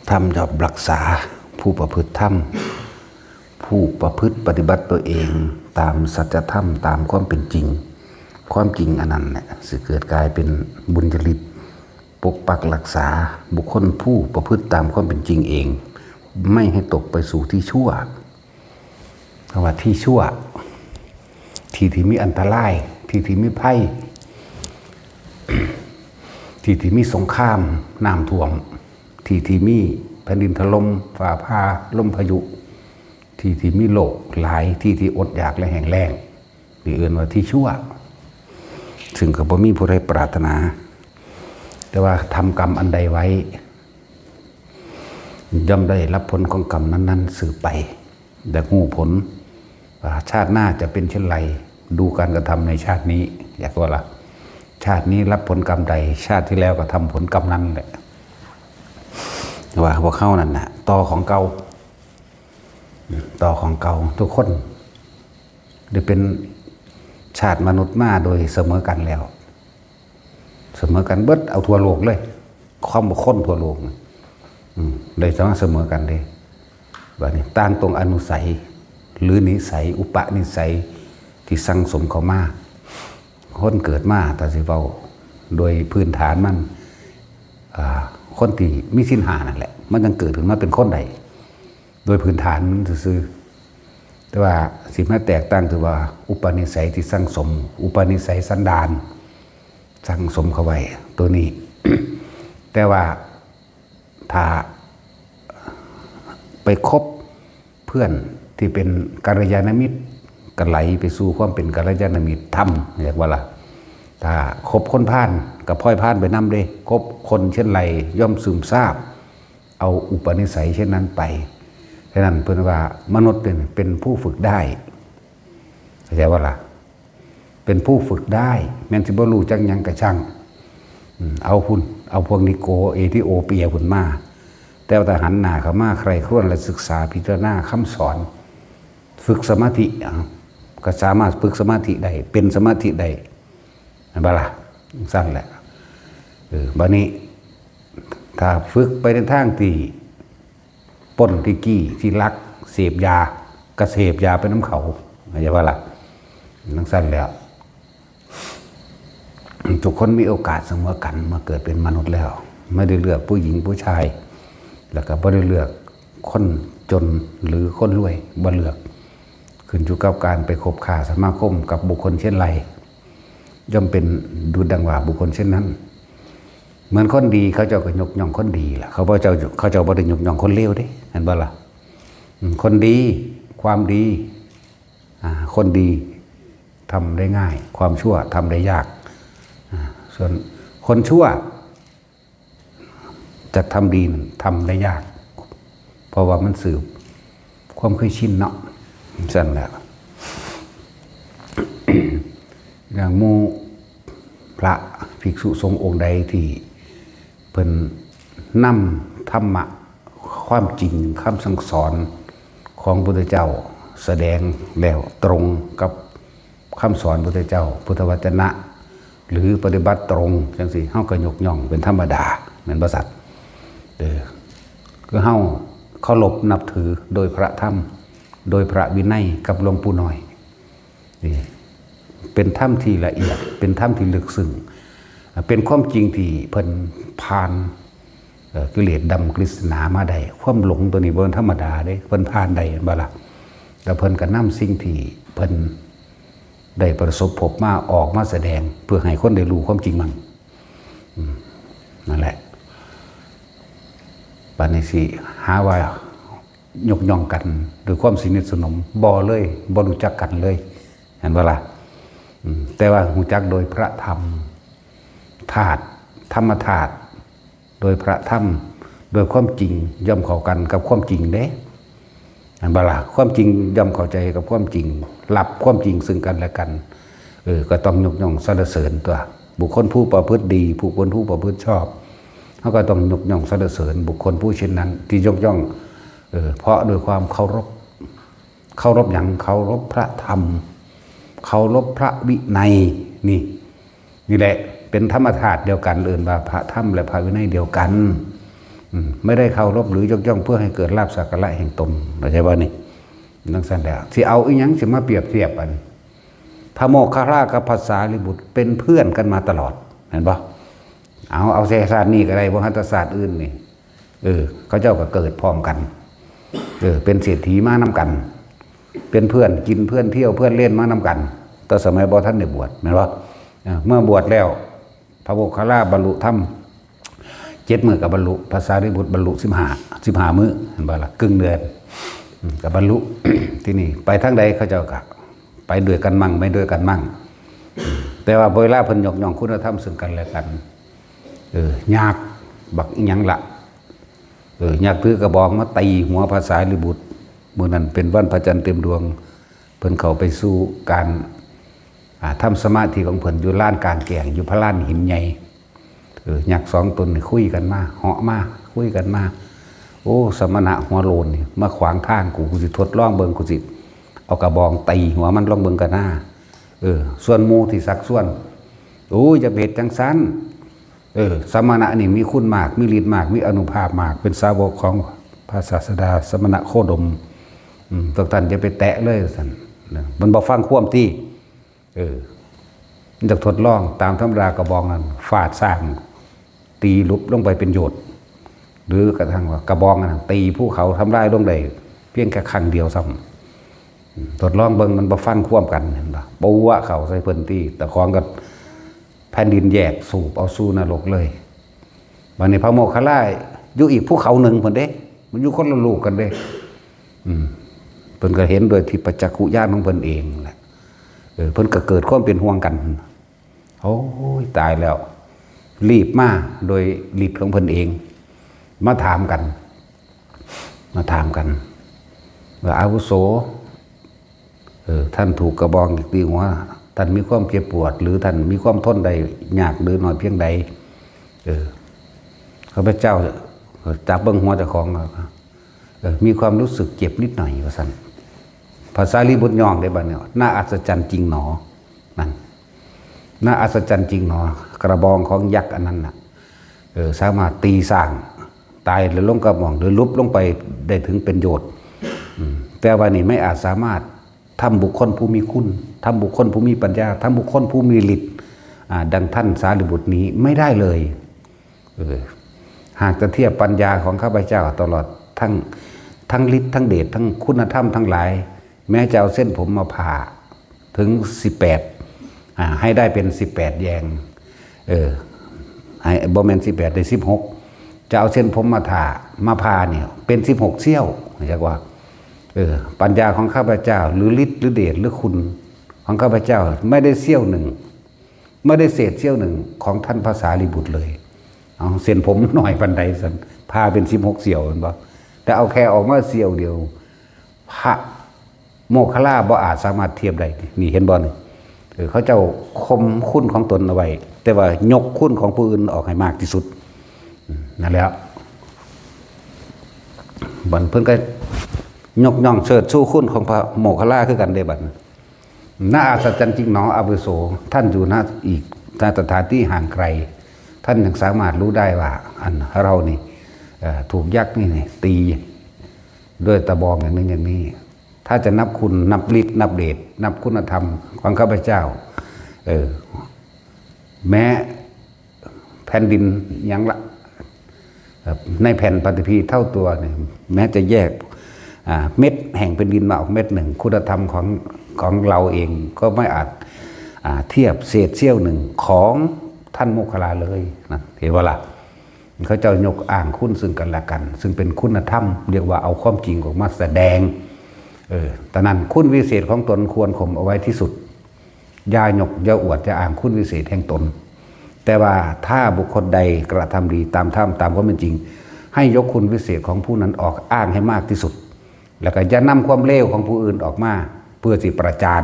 ธรรมย่อมรักษาผู้ประพฤติธรรมผู้ประพฤติปฏิบัติตัวเองตามสัจธรรมตามความเป็นจริงความจริงอันนั้นเนี่ยสิเกิดกลายเป็นบุญจริตปกปักรักษาบุคคลผู้ประพฤติตามความเป็นจริงเองไม่ให้ตกไปสู่ที่ชั่วเพราะว่าที่ชั่วที่มีอันตรายที่มีภัยที่มีสงครามน้ำท่วมที่มีแผ่นดินถล่มฟ้าผ่าลมพายุที่มีโรคหลายที่อดอยากและแห้งแล้งหรือเอื่นว่าที่ชั่วซึ่งก็บ่มีผู้ใดปรารถนาแต่ว่าทำกรรมอันใดไว้ย่อมได้รับผลของกรรมนั้นๆสืบไปแต่หูผลว่าชาติหน้าจะเป็นเช่นไรดูการกระทำในชาตินี้อยากว่าล่ะชาตินี้รับผลกรรมใดชาติที่แล้วก็ทำผลกรรมนั้นแหละว่าพวกเขานั่นนะต่อของเก่าทุกคนได้เป็นชาติมนุษย์มาโดยเสมอกันแล้วเสมอกันเบิดเอาทั่วโลกเลยความบุคคลทั่วโลกเลยสามารถเสมอกันเลยแบบนี้ต่างตรงอนุสัยหรือนิสัยอุปนิสัยที่สั่งสมเขามาคนเกิดมาแต่สิเว้าโดยพื้นฐานมันคนที่มีศีลห้านั่นแหละมันยังเกิดขึ้นมาเป็นคนใดโดยพื้นฐานมันซื่อแต่ว่าสิ่งที่แตกต่างคือว่าอุปนิสัยที่สั่งสมอุปนิสัยสันดานสั่งสมเข้าไว้ตัวนี้ แต่ว่าถ้าไปคบเพื่อนที่เป็นกัลยาณมิตรก็ไหลไปสู่ความเป็นกัลยาณมิตรธรรมเรียกว่าล่ะถ้าคบคนพาลกับพ่อยพาลไปนำเลยคบคนเช่นไรย่อมซึมซาบเอาอุปนิสัยเช่นนั้นไปฉะนั้นเพื่อนว่ามนุษย์เป็นผู้ฝึกได้เข้าใจว่าล่ะเป็นผู้ฝึกได้แม้นสิบ่รู้จักหยังกระช่างเอาพวกนิโกเอธิโอเปียหุ่นมาแต่ว่าหันหน้าเข้ามาใครครวญและศึกษาพิจารณาคำสอนฝึกสมาธิก็สามารถฝึกสมาธิได้เป็นสมาธิได้บ่ล่ะสั้นแหละบัดนี้ถ้าฝึกไปในทางที่ป้นที่กี้ที่ลักเสพยากระเสพยาไปน้ำเขาอย่าว่าล่ะนั่งสั้นแล้วทุกคนมีโอกาสเสมอกันมาเกิดเป็นมนุษย์แล้วไม่ได้เลือกผู้หญิงผู้ชายแล้วก็ไม่ได้เลือกคนจนหรือคนรวยบ่เลือกขึ้นอยู่กับการไปคบค้าสมาคมกับบุคคลเช่นไรย่อมเป็นดูดังว่าบุคคลเช่นนั้นเหมือนคนดีเขาเจ้าก็ยกย่องคนดีล่ะเขาเจ้าบ่ได้ยกย่องคนเลวเด้เห็นบ่ล่ะคนดีความดีคนดีทำได้ง่ายความชั่วทำได้ยากส่วนคนชั่วจะทำดีทำได้ยากเพราะว่ามันสืบความเคยชินเนาะสั่นแหละ อย่างหมู่พระภิกษุสงฆ์องค์ใดที่เพิ่นนำธรรมะความจริงคำสั่งสอนของพระพุทธเจ้าแสดงแล้วตรงกับคำสอนพระพุทธเจ้าพุทธวจนะหรือปฏิบัติตรงจังสิเฮาก็ยกย่องเป็นธรรมดาเหมือนพระสัตว์ก็เฮาเคารพนับถือโดยพระธรรมโดยพระวินัยกับหลวงปู่น้อยนี่เป็นธรรมที่ละเอียดเป็นธรรมที่ลึกซึ้งเป็นความจริงที่เพิ่นผ่านกิเลสดำกฤษณามาได้ความหลงตัวนี้บ่ธรรมดาเด้เพิ่นผ่านได้บ่ล่ะแล้วเพิ่นก็นำสิ่งที่เพิ่นได้ประสบพบมาออกมาแสดงเพื่อให้คนได้รู้ความจริงมันนั่นแหละบัดนี้สิหาว่ายกย่องกันโดยความสนิทสนมบ่เลยบ่รู้จักกันเลยเห็นบ่ล่ะแต่ว่ารู้จักโดยพระธรรมธาตุธรรมธาตุโดยพระธรรมโดยความจริงย่อมเข้ากันกับความจริงเด้เห็นบ่ล่ะความจริงย่อมเข้าใจกับความจริงรับความจริงซึ่งกันและกันก็ต้องยกย่องสรรเสริญตัวบุคคลผู้ประพฤติดีบุคคลผู้ประพฤติชอบเขาก็ต้องยกย่องสรรเสริญบุคคลผู้เช่นนั้นที่ยกย่องเพราะโดยความเคารพอย่างเคารพพระธรรมเคารพพระวินัยนี่แหละเป็นธรรมธาตุเดียวกันเอื่นว่าพระธรรมและพระวินัยเดียวกัน ไม่ได้เคารพหรือยกย่องเพื่อให้เกิดลาภสักการะแห่งตนเข้าใจว่านี่นั่งสันแล้วสิเอาอีหยังสิมาเปรียบเทียบกันพระโมคคัลลากับพระสารีบุตรเป็นเพื่อนกันมาตลอดเห็นปะเอาเศรษฐศาสตร์นี่ก็ได้พวกหัตถศาสตร์อื่นนี่เขาเจ้าก็เกิดพร้อมกันเป็นเศรษฐีมานำกันเป็นเพื่อนกินเพื่อนเที่ยวเพื่อนเล่นมานำกันแต่สมัยบ่ท่านได้บวชเห็นปะเมื่อบวชแล้วพระโมคคัลลาบรรลุธรรม7 มื้อกับบรรลุพระสารีบุตรบรรลุ15 มื้อเห็นปะล่ะครึ่งเดือนกับบรรลุ ที่นี่ไปทางใดเขาเจ้าก็ไปด้วยกันมั่งไม่ด้วยกันมั่งแต่ว่าเวลาเพิ่นยกย่องคุณธรรมซึ่งกันและกันยากบักอีหยังละยากถือกระบองมาตีหัวพระสารีบุตรมื้อนั้นเป็นวันพระจันทร์เต็มดวงเพิ่นเข้าไปสู่การทำสมาธิของเพิ่นอยู่ลานกลางแก่งอยู่พระลานหินใหญ่ยักษ์2 ตนคุยกันมาเหาะมาคุยกันมาโอ้สมณะหัวโลนนี่มาขวางทางกูสิทดลองเบิ่งกูสิเอากระบองตีหัวมันลองเบิ่งกันหน้าส่วนหมู่ที่สักส่วนโอ้จะเบ็ดจังซั้นสมณะนี่มีคุณมากมีฤทธิ์มากมีอานุภาพมากเป็นสาวกของพระศาสดาสมณะโคดมทุกท่านจะไปแตะเลยสั่นมันบ่ฟังความที่มันจะทดลองตามธรรมดากระบองนั้นฟาดสร้างตีลุบลงไปเป็นโยชน์หรือกระทั่งว่ากระบองนั้นตีภูเขาทำลายลงได้เพียงแค่ครั้งเดียวซ้ำทดลองเบิ่งมันบ่ฟังความกันเห็นป่ะปูวะเขาใส่เพิ่นตีแต่ของก็แผ่นดินแยกสูบเอาสู่นรกเลยวันนี้พระโมคคัลลาอยู่อีกภูเขาหนึ่งเพิ่นเด้มันอยู่คนละลูกกันเด้เพิ่นก็เห็นโดยที่ปัจจักขุญาณของเพิ่นเองแหละเพิ่นก็เกิดความเป็นห่วงกันโอ้ยตายแล้วรีบมาโดยฤทธิ์ของเพิ่นเองมาถามกันว่าอาวุโสท่านถูกกระบองตีหัวท่านมีความเจ็บปวดหรือท่านมีความทนใดยากหรือน้อยเพียงใดข้าพเจ้าจับเบิ้งหัวเจ้าของมีความรู้สึกเจ็บนิดหน่อยว่าสั่นภาษาลีบุตรยองได้บ้างเนี่ยน่าอัศจรรย์จริงหนอนั่นน่าอัศจรรย์จริงหนอกระบองของยักษ์อันนั้นน่ะสามารถตีสร้างตายหรือลงกระบองหรือลุบลงไปได้ถึงเป็นโยชน์แต่ว่านี่ไม่อาจสามารถทำบุคคลผู้มีคุณทำบุคคลผู้มีปัญญาทำบุคคลผู้มีฤทธิ์ดังท่านสารีบุตรนี้ไม่ได้เลยหากจะเทียบปัญญาของข้าพเจ้าตลอดทั้งฤทธิ์ทั้งเดชทั้งคุณธรรมทั้งหลายแม้จะเอาเส้นผมมาผ่าถึง18ให้ได้เป็น18แยงให้บ่แม่น18ได้16จะเอาเส้นผมมาผ่าเนี่ยเป็น16เสี้ยวเรียกว่าปัญญาของข้าพเจ้าหรือฤทธิ์หรือเดชหรือคุณของข้าพเจ้าไม่ได้เสี้ยวหนึ่งไม่ได้เศษเสี้ยวหนึ่งของท่านพระสารีบุตรเลยเอาเส้นผมหน่อยปันใดสันพาเป็น16เสี้ยวเห็นบ่แต่เอาแค่ออกมาเสี้ยวเดียวพระโมคคัลลาบ่อาจสามารถเทียบได้นี่เห็นบ่นี่เขาเจ้าคมคุณของตนเอาไว้แต่ว่ายกคุณของผู้อื่นออกให้มากที่สุดนั่นแหละบัดเพิ่นก็ยกย่องเชิดสู้คุณของพระโมคคัลลาคือกันได้บัดน่าอัศจรรย์จริงหนออาวุโสท่านอยู่ณอีกสถานที่ห่างไกลท่านยังสามารถรู้ได้ว่าอันเรานี่ถูกยักษ์นี่ตีด้วยตะบองอย่างนึงอย่างนี้ถ้าจะนับคุณนับฤทธิ์นับเดชนับคุณธรรมของข้าพเจ้าแม้แผ่นดินยังละในแผ่นปฏิพีเท่าตัวเนี่ยแม้จะแยกเม็ดแห่งเป็นดินมาออกเม็ดหนึ่งคุณธรรมของเราเองก็ไม่อาจเทียบเศษเสี้ยวหนึ่งของท่านโมคคัลลาเลยนะเห็นว่าล่ะเขาจะยกอ้างคุณซึ่งกันและกันซึ่งเป็นคุณธรรมเรียกว่าเอาความจริงออกมาแสดงแต่นั้นคุณวิเศษของตนควรข่มเอาไว้ที่สุดอย่าหยกอย่าอวดอย่าอ้างคุณวิเศษแห่งตนแต่ว่าถ้าบุคคลใดกระทำดีตามธรรมตามความเป็นจริงให้ยกคุณวิเศษของผู้นั้นออกอ้างให้มากที่สุดแล้วก็อย่านำความเลวของผู้อื่นออกมาเพื่อสิประจาน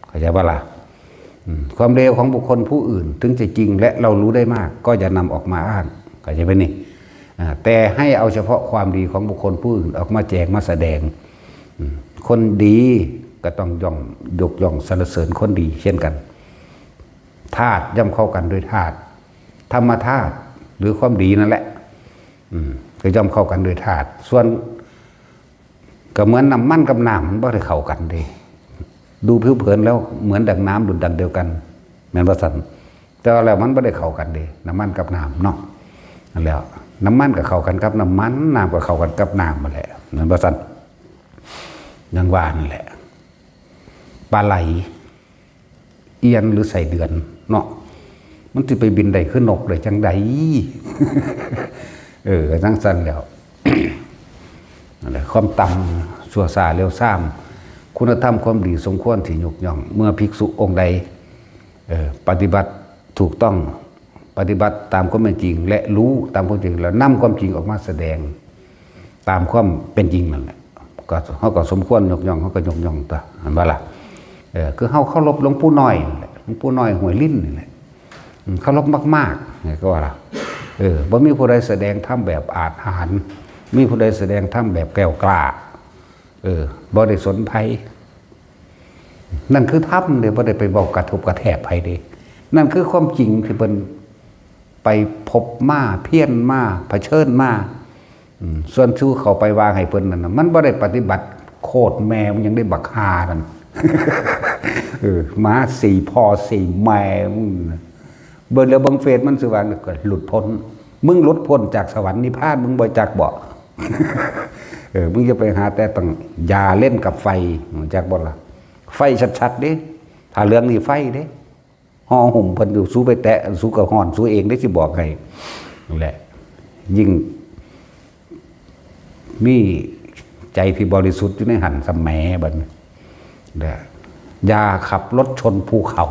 เข้าใจว่าล่ะความเลวของบุคคลผู้อื่นถึงจะจริงและเรารู้ได้มากก็อย่านำออกมาอ้างเข้าใจไหมนี่แต่ให้เอาเฉพาะความดีของบุคคลผู้อื่นออกมาแจกมาแสดงคนดีก็ต้องยกย่องสรรเสริญคนดีเช่นกันธาตุย่อมเข้ากันด้วยธาตุธรรมธาตุหรือความดีนั่นแหละ ก็ย่อมเข้ากันโดยธาตุส่วนก็เหมือนน้ำมันกับน้ำมันบ่ได้เข้ากันเด้ดูผิวเผินแล้วเหมือนดังน้ำดุจดังเดียวกันแม่นบ่ซั่นแต่ว่าแล้วมันบ่ได้เข้ากันเด้น้ำมันกับน้ำเนาะนั่นแล้วน้ำมันก็เข้ากันกับน้ำมันน้ำก็เข้ากันกับน้ำมาแหละแม่นบ่ซั่นอย่างว่านั่นแหละปลาไหลเอียนหรือใส่เดือนเนาะมันสิไปบินได้ขึ้นนกได้จังใด ก็จังซั่นแล้ว นั่นแหละความต่ำชั่วซาเร็วซ้ำคุณธรรมความดีสมควรที่ยกย่องเมื่อภิกษุองค์ใดปฏิบัติถูกต้องปฏิบัติตามความเป็นจริงและรู้ตามความจริงแล้วนำความจริงออกมาแสดงตามความเป็นจริงนั่นแหละก็เขาก็สมควรยกย่องเขาก็ยกย่องตัวเห็นบ่ล่ะคือเขาเคารพหลวงปู่น้อยหลวงปู่น้อยห้วยลิ้นนี่แหละเคารพมากๆนี่ก็ว่าล่ะบ่มีผู้ใดแสดงธรรมแบบอาจหาญมีผู้ใดแสดงธรรมแบบแก้วกล้าบ่ได้สนภัยนั่นคือธรรมเด้บ่ได้ไปบอกกระทบกระแทกไผเด้นั่นคือความจริงที่เพิ่นไปพบมาเพี้ยนมาเผชิญมาส่วนชูเขาไปวางให้เพิ่นนั่นน่ะมันบ่ได้ปฏิบัติโคตรแม่มันยังได้บักฮานั่น มาสี่พ่อสี่แม่เบิ่งแล้วเบิ่งเฟซมันสิว่าก็หลุดพ้นมึงหลุดพ้นจากสวรรค์นิพพานมึงบ่จักบ่ มึงจะไปหาแต่ต้องอย่าเล่นกับไฟจักบ่ล่ะไฟชัดๆเด้ถ้าเรื่องนี้ไฟเด้ห่อห่มเพิ่นอยู่สู้ไปแตะสู้กับฮ้อนสู้เองได้สิบอกให้นั่นแหละยิ่งมีใจที่บริสุทธิ์อยู่ในหันสแหมบัดนี้อย่าขับรถชนภูเขา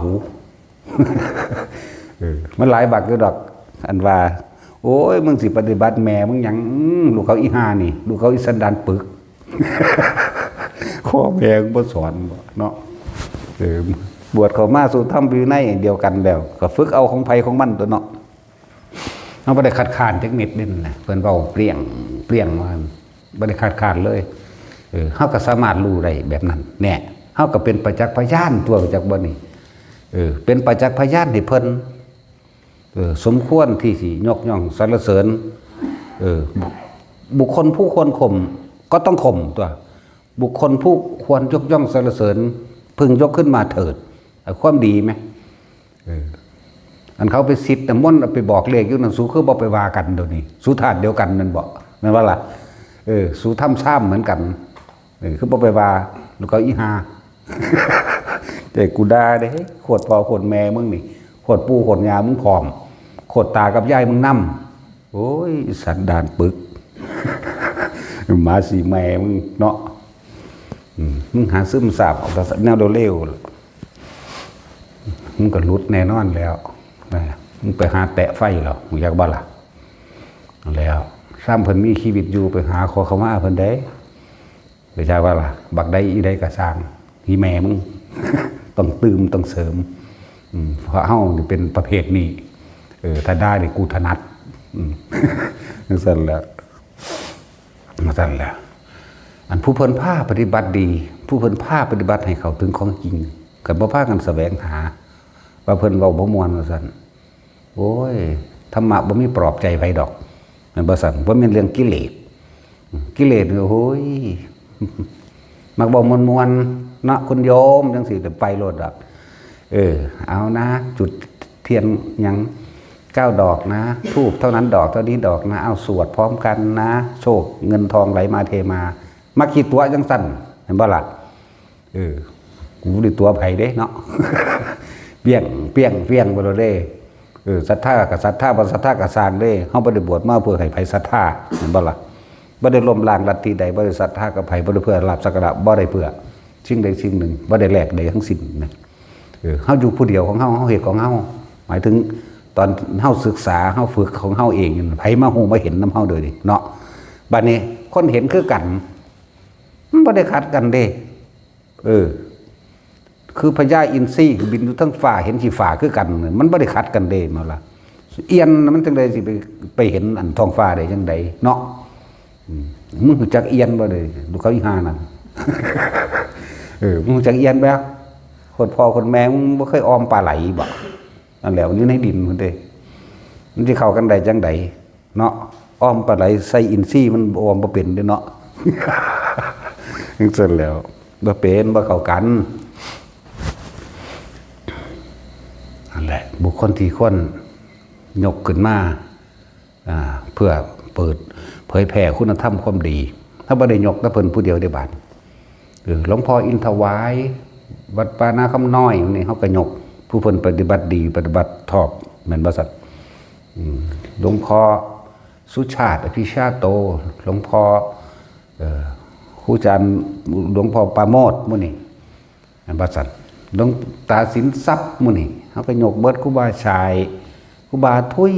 มันหลายบักอยู่ดอกอันว่าโอ้ยมึงสิปฏิบัติแม่มึงหยังลูกเขาอีห่านี่ลูกเขาอีสันดานปึกข้อแม่มึงบ่สอนเนาะบวชเข้ามาสู่ธรรมวินัยเดียวกันแล้วก็ฝึกเอาของไผของมันตัวเนาะเฮาบ่ได้คัดค้านจักนิดนึงนะเพิ่นเว้าเปรี้ยงมาบ่ได้คัดค้านเลยเฮาก็สามารถรู้ได้แบบนั้นแน่เฮาก็เป็นประจักษ์พยานตัวจากบ่นี่เป็นประจักษ์พยานให้เพิ่นสมควรที่สิยกย่องสรรเสริญบุคคลผู้ควรข่มก็ต้องข่มตัวบุคคลผู้ควรยกย่องสรรเสริญพึงยกขึ้นมาเถิดความดีไหมอันเขาไปซิดแต่ม่นไปบอกเลขอยู่นั่นสู้คือบอกไปว่ากันเดี๋ยวนี้สู้ธาตุเดียวกันนั่นบอกนั่นว่าล่ะสู้ถ้ำซ้ำเหมือนกันคือบอกไปว่าลูกเขาอีหาแต่กูด่าเด้โคตรพ่อโคตรแม่มึงนี่โคตรปู่โคตรยามึงผอมโคตรตากับยายมึงนั่มโอ้ยสันดานปึกหมาสีแม่มึงเนาะมึงหาซึมซาบออกจากแนวเร็วๆมึงก็รุดแน่นอนแล้วมึงไปหาแตะไฟหรอมึงอยากบ้าล่ะแล้วซ้ำเพิ่นมีชีวิตอยู่ไปหาขอเขามาเพิ่นได้ไปใช่ว่าล่ะบักได้อีได้กระซังที่แม่มึง ต้องตื่มต้องเสริมเพราะเฮาเป็นประเภทนี้ถ้าได้เลยกูถนัดนั่นสั่นแหละอันผู้เพิ่นผ้าปฏิบัติดีผู้เพิ่นผ้าปฏิบัติให้เขาถึงของจริงกับบ่พากันแสวงหาว่าเพิ่นเว้าบ่ม่วนว่าซั่นโอ้ยธรรมะบ่มีปลอบใจไผดอกมันบ่ซั่นบ่แม่นเรื่องกิเลสโอ้ยมักบ่ม่วนๆเนาะคุณโยมจังซี่ไปโลดดอกเอานะจุดเทียนหยัง9 ดอกนะธูปเท่านั้นดอกเท่านี้ดอกนะเอาสวดพร้อมกันนะโชคเงินทองไหลมาเทมามาคิดตัวจังสั่นเห็นบ่ล่ะกูได้ตัวไผเด้เนาะเปี้ยงบ่ได้ศรัทธากับศรัทธาบ่ศรัทธากับสร้างเด้เฮาบ่ได้บวชมาเพื่อให้ไผศรัทธาเห็นบ่ล่ะบ่ได้ล้มล้างลัทธิใดบ่ได้ศรัทธากับไผบ่ได้เพื่อลาภสักการะบ่ได้เพื่อสิ่งใดสิ่งหนึ่งบ่ได้แลกใดทั้งสิ้นนะเฮาอยู่ผู้เดียวของเฮาเฮ็ดของเฮาหมายถึงตอนเฮาศึกษาเฮาฝึกของเฮาเองไผมาฮู้มาเห็นนำเฮาโดยเนาะบัดนี้คนเห็นคือกันมันบ่ได้ขัดกันเด้คือพญาอินทรีบินอยู่ทั้งฟ้าเห็นสิฟ้าคือกันมันบ่ได้ขัดกันเด้เนาะล่ะเอียนมันจังได๋สิไปเห็นอันท้องฟ้าได้จังได๋เนาะมึงรู้จักเอียนบ่ได้ดูเขาอีห่านั่นมึงรู้จักเอียนบ่คนพ่อคนแม่มึงบ่เคยออมปลาไหลบ่นั่นแหละอยู่ในดินพุ่นเด้มันสิเข้ากันได้จังได๋เนาะ อ้อมปลาไหลใส่อินทรีย์มันอ้อมบ่เป็นเด้เนาะ จังซั่นแล้วบ่เป็นบ่เข้ากันนั่นแหละบุคคลที่คนยกขึ้นมาเพื่อเปิดเผยแผ่คุณธรรมความดีถ้าบ่ได้ยกแต่เพิ่นผู้เดียวได้บาดหลวงพ่ออินทวายวัดปานาคำน้อยนี่เฮาก็ยกผู้เพิ่นปฏิบัติดีปฏิบัติชอบแม่นบ่ซั่นหลวงพ่อสุชาติอภิชาโตหลวงพ่อครูอาจารย์หลวงพ่อปราโมทมื้อนี้แม่นบ่ซั่นหลวงตาสินทรัพย์มื้อนี้เฮาก็ยกเบิดครูบาชายครูบาทุย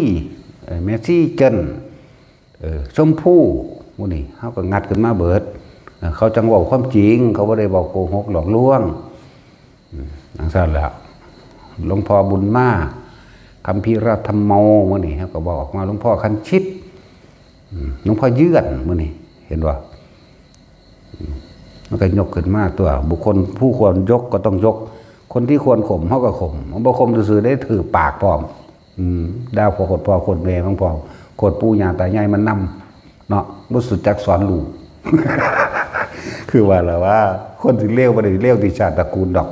แม่ซี่เจิ้นชมพู่มื้อนี้เฮาก็งัดขึ้นมาเบิดเขาจังเว้าความจริงเขาบ่ได้เว้าโกหกหลอกลวงจังซั่นแหละหลวงพ่อบุญมาคัมภีรธรรมโมมื้อนี้เฮาก็บอกออกมาหลวงพ่อคันชิตหลวงพ่อเยือนมื้อนี้เห็นบ่มันก็ยกขึ้นมาตัวบุคคลผู้ควรยกก็ต้องยกคนที่ควรข่มเฮาก็ข่มบ่ข่มซื่อๆได้ถือปากพร้อมดาวพ่อคนแม่ของพ่อโคตรปู่ย่าตายายมันนำเนาะบ่สุดจักสอนลูก คือว่าล่ะว่าคนสิเลวบ่ได้เลวที่ชาติตระกูลดอก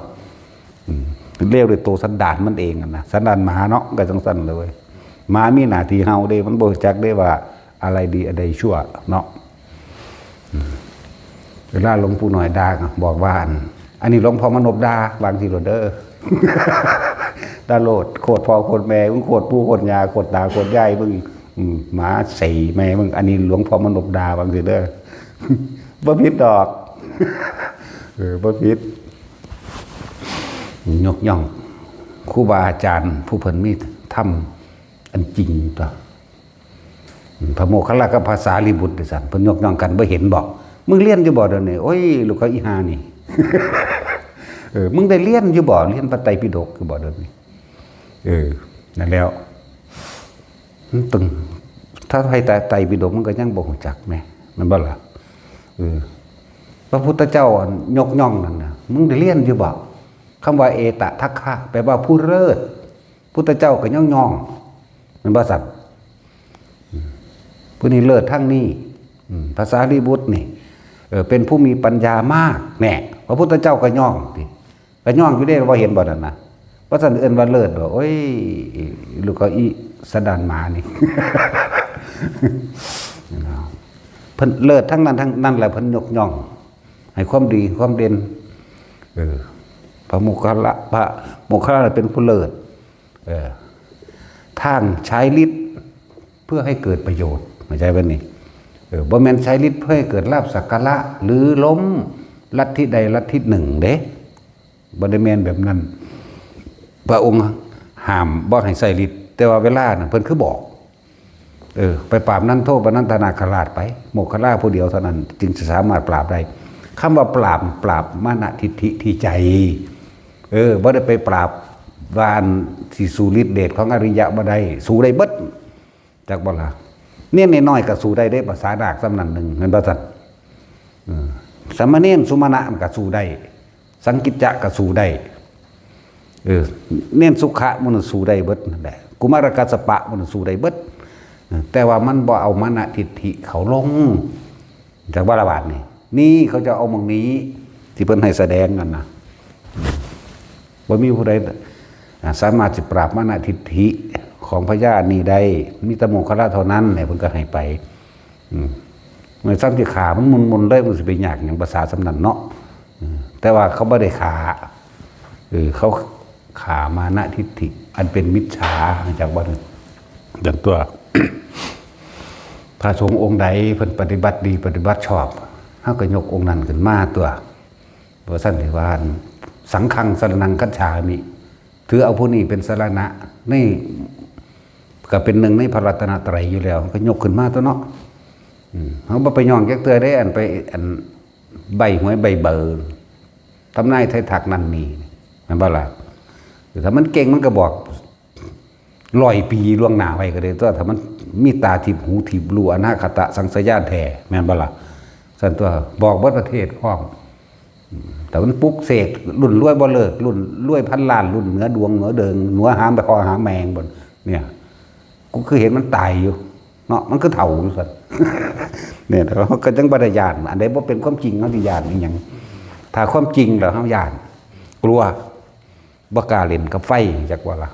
เลวด้วยตัวสันดานมันเองนะสันดานหมาเนาะก็จังซั่นเลยหมามีหน้าที่เฮาเด้มันบ่รู้จักได้ว่าอะไรดีอะไรชั่วเนาะเวลาหลวงปู่หน่อยด่าบอกว่าอันนี้หลวงพ่อมนบด่าบางทีโลดเด้อ ด่าโลดโคตรพ่อโคตรแม่มึงโคตรปู่โคตรย่าโคตรตาโคตรยายมึงหมาใส่แม่มึงอันนี้หลวงพ่อมนบด่าบางทีเด้อ บ่ผิดดอกบ่ผิดยกย่องครูบาอาจารย์ผู้เพิ่นมีธรรมอันจริงต่อพระโมคคัลลากับภาษาลิบุตรดิสันเพิ่นยกย่องกันบ่เห็นบอกมึงเรียนอยู่บ่เดี๋ยวนี้โอ้ยลูกเขาอีหานี่ มึงได้เรียนอยู่บ่เรียนพระไตรปิฎกอยู่บ่เดี๋ยวนี้นั่นแล้วตึงถ้าให้ไตรปิฎกมันก็ยังบ่รู้จักแม่มันบ่ล่ะพระพุทธเจ้ายกย่องนั่นน่ะมึงได้เรียนอยู่บ่คำว่าเอตทัคคะแปลว่าผู้เลิศพุทธเจ้าก็ย่องมันบ่สัตว์ผู้นี้เลิศทั้งนี้ภาษาลิบุตรนี่เป็นผู้มีปัญญามากแน่พระพุทธเจ้าก็ย่องดิก็ย่องอยู่ได้ว่าเห็นบ่นั่นนะเพราะสันเอิ้นว่าเลิศบ่โอ้ยลูกเขาอีสันดานหมานี่ เพิ่นเลิศทั้งนั้นทั้งนั้นแหละเพิ่นยกย่องให้ความดีความเด่นพระโมคคัลลาเป็นผู้เลิศทางใช้ฤทธิ์เพื่อให้เกิดประโยชน์เข้าใจบ่นี่บ่แม่นใช้ฤทธิ์เพื่อให้เกิดลาภสักการะหรือล้มลัทธิใดลัทธิหนึ่งเด้บ่ได้แม่นแบบนั้นพระองค์ห้ามบ่ให้ใช้ฤทธิ์แต่ว่าเวลาน่ะเพิ่นคือบอกไปปราบนั้นโทษปนันทนาคราชไปโมคคัลลาผู้เดียวเท่านั้นจึงจะสามารถปราบได้คำว่าปราบมานะทิฏฐิที่ใจบ่ได้ไปปราบวานสิสู่ฤทธิ์เดชของอริยะบ่ได้สู่ได้เบิดจักบ่ล่ะเนี่ยน้อยๆก็สู่ได้ภาษาดากสำนันหนึ่งเห็นบ่ซั่นสมณเณรสุมาณะมันก็สู่ได้สังกิจจะก็สู่ได้เน้นสุขะมันสู่ได้เบิดนั่นแหละกุมารกัสสปะมันสู่ได้เบิดแต่ว่ามันบ่เอามานะทิฏฐิเขาลงจากบาลบาทนี่เขาจะเอามองนี้ที่เพิ่นให้แสดงกันนะบ่มีผู้ใดสามารถจะปราบมานะทิฏฐิของพญานี่ได้มีแต่โมคคัลลาเท่านั้นเนี่ยเพิ่นก็ให้ไปเมื่อซ้ำที่ขามันมุนๆเลยมันสิไปยากอย่างภาษาสำนันเนาะแต่ว่าเขาบ่ได้ขาเขาขามานะทิฏฐิอันเป็นมิจฉาจากบ่อย่างตัว พระสงฆ์องค์ใดเพิ่นปฏิบัติดีปฏิบัติชอบเฮาก็ยกองค์นั้นขึ้นมาตัวบ่ซั่นสิว่าสังฆังสรณังคัจฉามิถือเอาผู้นี้เป็นสรณะนี่ก็เป็นหนึ่งในพระรัตนตรัยอยู่แล้วก็ยกขึ้นมาตัวเนาะเฮาบ่ไปย่องจักเทื่อได้อันใบหวยใบเบอร์ทำนายไทยทักนั่นนี่แม่นบ่ล่ะถ้ามันเก่งมันก็บอก100 ปีล่วงหน้าไว้ก็ได้ตัวถ้ามันมีตาทิพหูทิพรู้อนาคตสังสยานแท้แม่นบ่ล่ะซั่นตัวบอกเบิดประเทศพร้อมแต่มันปลุกเสกรุ่นรวยบ่เลิกรุ่นรวยพันล้านรุ่นเหนือดวงเหนือเดิงเหนือหามไปคอหาแมงบ่เนี่ยกูคือเห็นมันตายอยู่ เนาะมันคือเถ่าอยู่ซั่น เนี่ยเขาก็จังบ่ได้ย่านอันใดบ่เป็นความจริงเขาสิย่านอีหยังถ้าความจริงแล้วเฮาย่านกลัวบ่กล้าเล่นกับไฟจักว่าล่ะ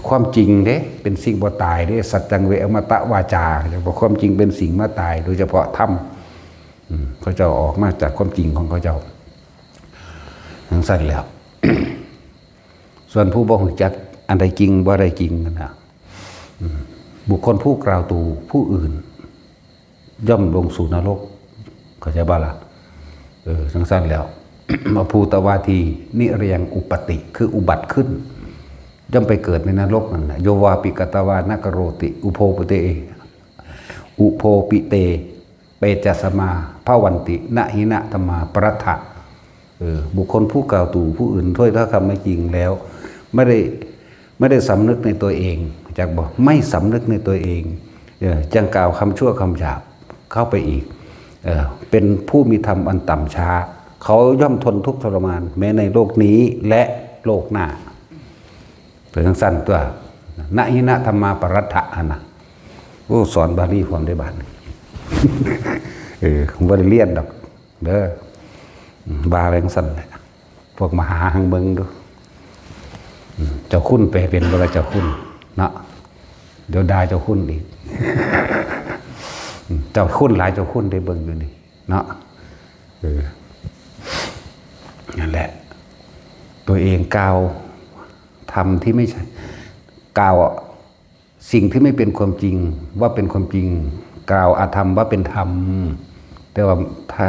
ความจริงเด้เป็นสิ่งบ่ตายเด้สัจจังเวอมตะวาจาจักว่าความจริงเป็นสิ่งมาตายโดยเฉพาะธรรมเขาเจ้าออกมาจากความจริงของเขาเจ้าทั้งสั้นแล้ว ส่วนผู้บ่รู้จักอันใดจริงบ่ได้จริงนั่นน่ะบุคคลผู้กล่าวตู่ผู้อื่นย่อมลงสู่นรกเข้าใจบ่ล่ะทั้งสั้นแล้ว มาภูตวาทีนิเรียงอุปติคืออุบัติขึ้นย่อมไปเกิดในนรกนั่นน่ะโยวาปิกตวานกโรติอุโภปเตอุโภปิเตเปจัสมาภวันตินะหินะธรรมาปรัตถะบุคคลผู้กล่าวตู่ผู้อื่นถ้อยถ้าคำไม่จริงแล้วไม่ได้สำนึกในตัวเองจากบอกไม่สำนึกในตัวเองจังกล่าวคำชั่วคำหยาบเข้าไปอีกเป็นผู้มีธรรมอันต่ำช้าเขาย่อมทนทุกข์ทรมานแม้ในโลกนี้และโลกหน้าเป็นทั้งสั้นตัวนะหินะธรรมาปรัตถะนะผู้สอนบาลีความได้บานผมว่าได้เรียนดอกเด้อบาแรงสั้นเลยพวกมหาหังเบิงดูเจ้าคุณไปเป็นเวลาเจ้าคุณเนาะเดี๋ยวได้เจ้าคุณอีกเจ้าคุณหลายเจ้าคุณได้เบิ่งอยู่นี่เนาะนั่นแหละตัวเองกล่าวทำที่ไม่ใช่กล่าวสิ่งที่ไม่เป็นความจริงว่าเป็นความจริงกล่าวอาธรรมว่าเป็นธรรมแต่ว่าถ้า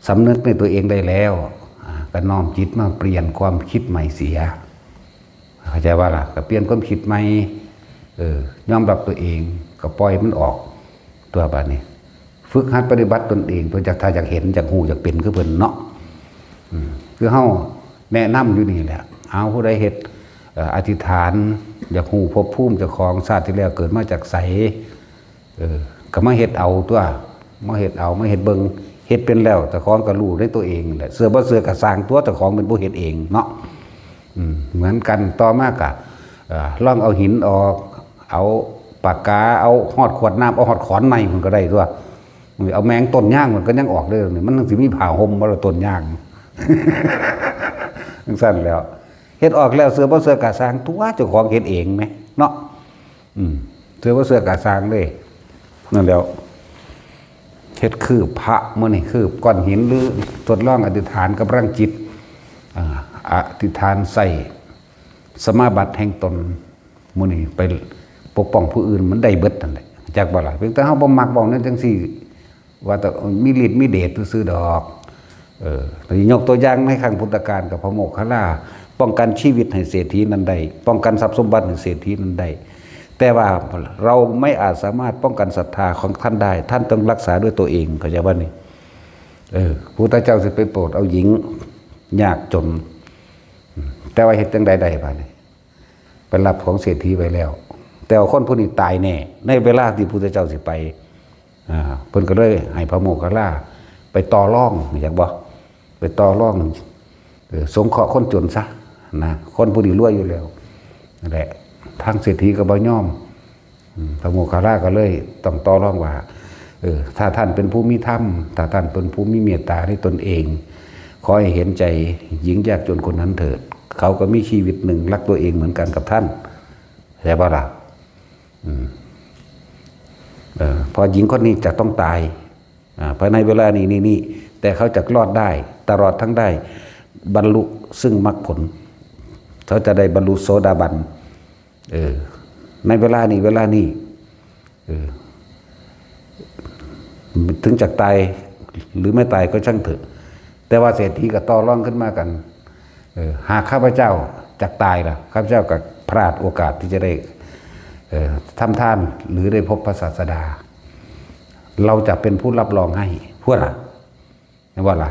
สำนึกในตัวเองได้แล้วก็น้อมจิตมาเปลี่ยนความคิดใหม่เสียเข้าใจว่าล่ะก็เปลี่ยนความคิดใหม่ยอมรับตัวเองก็ปล่อยมันออกตัวบาดนี้ฝึกหัดปฏิบัติตนเองตัวจากถ้าอยากเห็นจากหูอยากเป็นคือเพิ่นเนาะคือเฮาแนะนำอยู่นี่แหละเอาผู้ใดเฮ็ดอธิษฐานอยากหูภพภูมิเจ้าของชาติที่แล้วเกิดมาจากไสก็มาเฮ็ดเอาตัวมาเฮ็ดเอามาเฮ็ดเบิ่งเฮ็ดเป็นแล้วแต่ของก็รู้ในตัวเองแหละเสื้อบ่เสื้อก็สร้างตัวเจ้าของเป็นผู้เฮ็ดเองเนาะเหมือนกันต่อมากะลองเอาหินออกเอาปากกาเอาหอดขวดน้ำเอาหอดขอนไม้มันก็ได้ตัวเอาแมงต้นย่างมันก็ยังออกเลยมันสิมีผ่าห่มว่าต้นย่างสั้นแล้วเฮ็ดออกแล้วเสื้อบ่เสื้อกะสร้างตัวเจ้าของเฮ็ดเองไหมเนาะเสื้อบ่เสื้อกะสร้างเลยนั่นแล้วเฮ็ดคือพระมื้อนี่คือก้อนหินหรือทดลองอธิษฐานกับร่างจิตอธิษฐานใส่สมาบัติแห่งตนมื้อนี้ไปปกป้องผู้อื่นมันได้เบิดนั่นแหละจักบ่ล่ะเพียงแต่เฮาบ่มักบอกนั่นจังซี่ว่าแต่มีฤทธิ์มีเดชซื่อๆดอกยกตัวอย่างในครั้งพุทธกาลกับพระโมคคัลลาป้องกันชีวิตให้เศรษฐีนั้นได้ป้องกันทรัพย์สมบัติให้เศรษฐีนั้นได้แต่ว่าเราไม่อาจสามารถป้องกันศรัทธาของท่านได้ท่านต้องรักษาด้วยตัวเองเข้าใจบ่นี่พระพุทธเจ้าสิไปโปรดเอาหญิงยากจนแต่ว่าเฮ็ดจังใดได้บาดนี้ไปรับของเศรษฐีไว้แล้วแต่ว่าคนผู้นี้ตายแน่ในเวลาที่พระพุทธเจ้าสิไปเพิ่นก็เลยให้พระโมคคัลลาไปต่อรองอยากบ่ไปต่อรองสงเคราะห์คนจนซะนะคนผู้นี้รวยอยู่แล้วนั่นแหละทางเศรษฐีก็บ่ยอมพระโมคคัลลาก็เลยต้องต่อรองว่าถ้าท่านเป็นผู้มีธรรมถ้าท่านเป็นผู้มีเมตตาในตนเองขอให้เห็นใจหญิงยากจนคนนั้นเถิดเขาก็มีชีวิตหนึ่งรักตัวเองเหมือนกันกับท่านใช่ป่ะล่ะพอหญิงคนนี้จะต้องตายภายในเวลานี้แต่เขาจะรอดได้ตลอดทั้งได้บรรลุซึ่งมรรคผลเขาจะได้บรรลุโสดาบันในเวลานี้ถึงจะตายหรือไม่ตายก็ช่างเถอะแต่ว่าเศรษฐีก็ต่อรองขึ้นมากันหากข้าพเจ้าจะตายล่ะข้าพเจ้าก็พลาดโอกาสที่จะได้ทำทานหรือได้พบพระศาสดาเราจะเป็นผู้รับรองให้พวกนี่ว่าล่ะ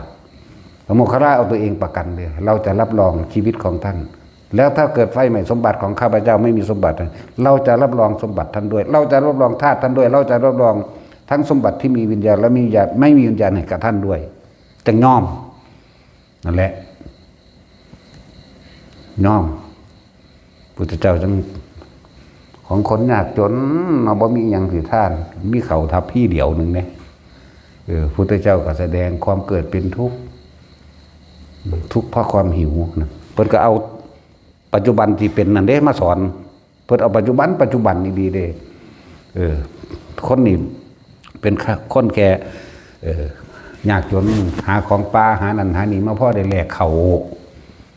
พระโมคคัลลาเอาตัวเองประกันเลยเราจะรับรองชีวิตของท่านแล้วถ้าเกิดไฟไหม้สมบัติของข้าพเจ้าไม่มีสมบัติเราจะรับรองสมบัติท่านด้วยเราจะรับรองธาตุท่านด้วยเราจะรับรองทั้งสมบัติที่มีวิญญาณและมีวิญญาณไม่มีวิญญาณให้กับท่านด้วยจะน้อมนั่นแหละน้อมพุทธเจ้าจึง ของคนยากจนเราบ่มีหยังสิท่านมีเขาทับพี่เดียวหนึ่งเนี่ยพุทธเจ้าก็แสดงความเกิดเป็นทุกข์ทุกข์เพราะความหิวนะเพิ่นก็เอาปัจจุบันที่เป็นนั่นเด้มาสอนเพิ่นเอาปัจจุบันนี่ดีเด้คนนี่เป็นคนแก่ยากจนหาของป่าหานั่นหานี่มาพ่อได้แลกเขา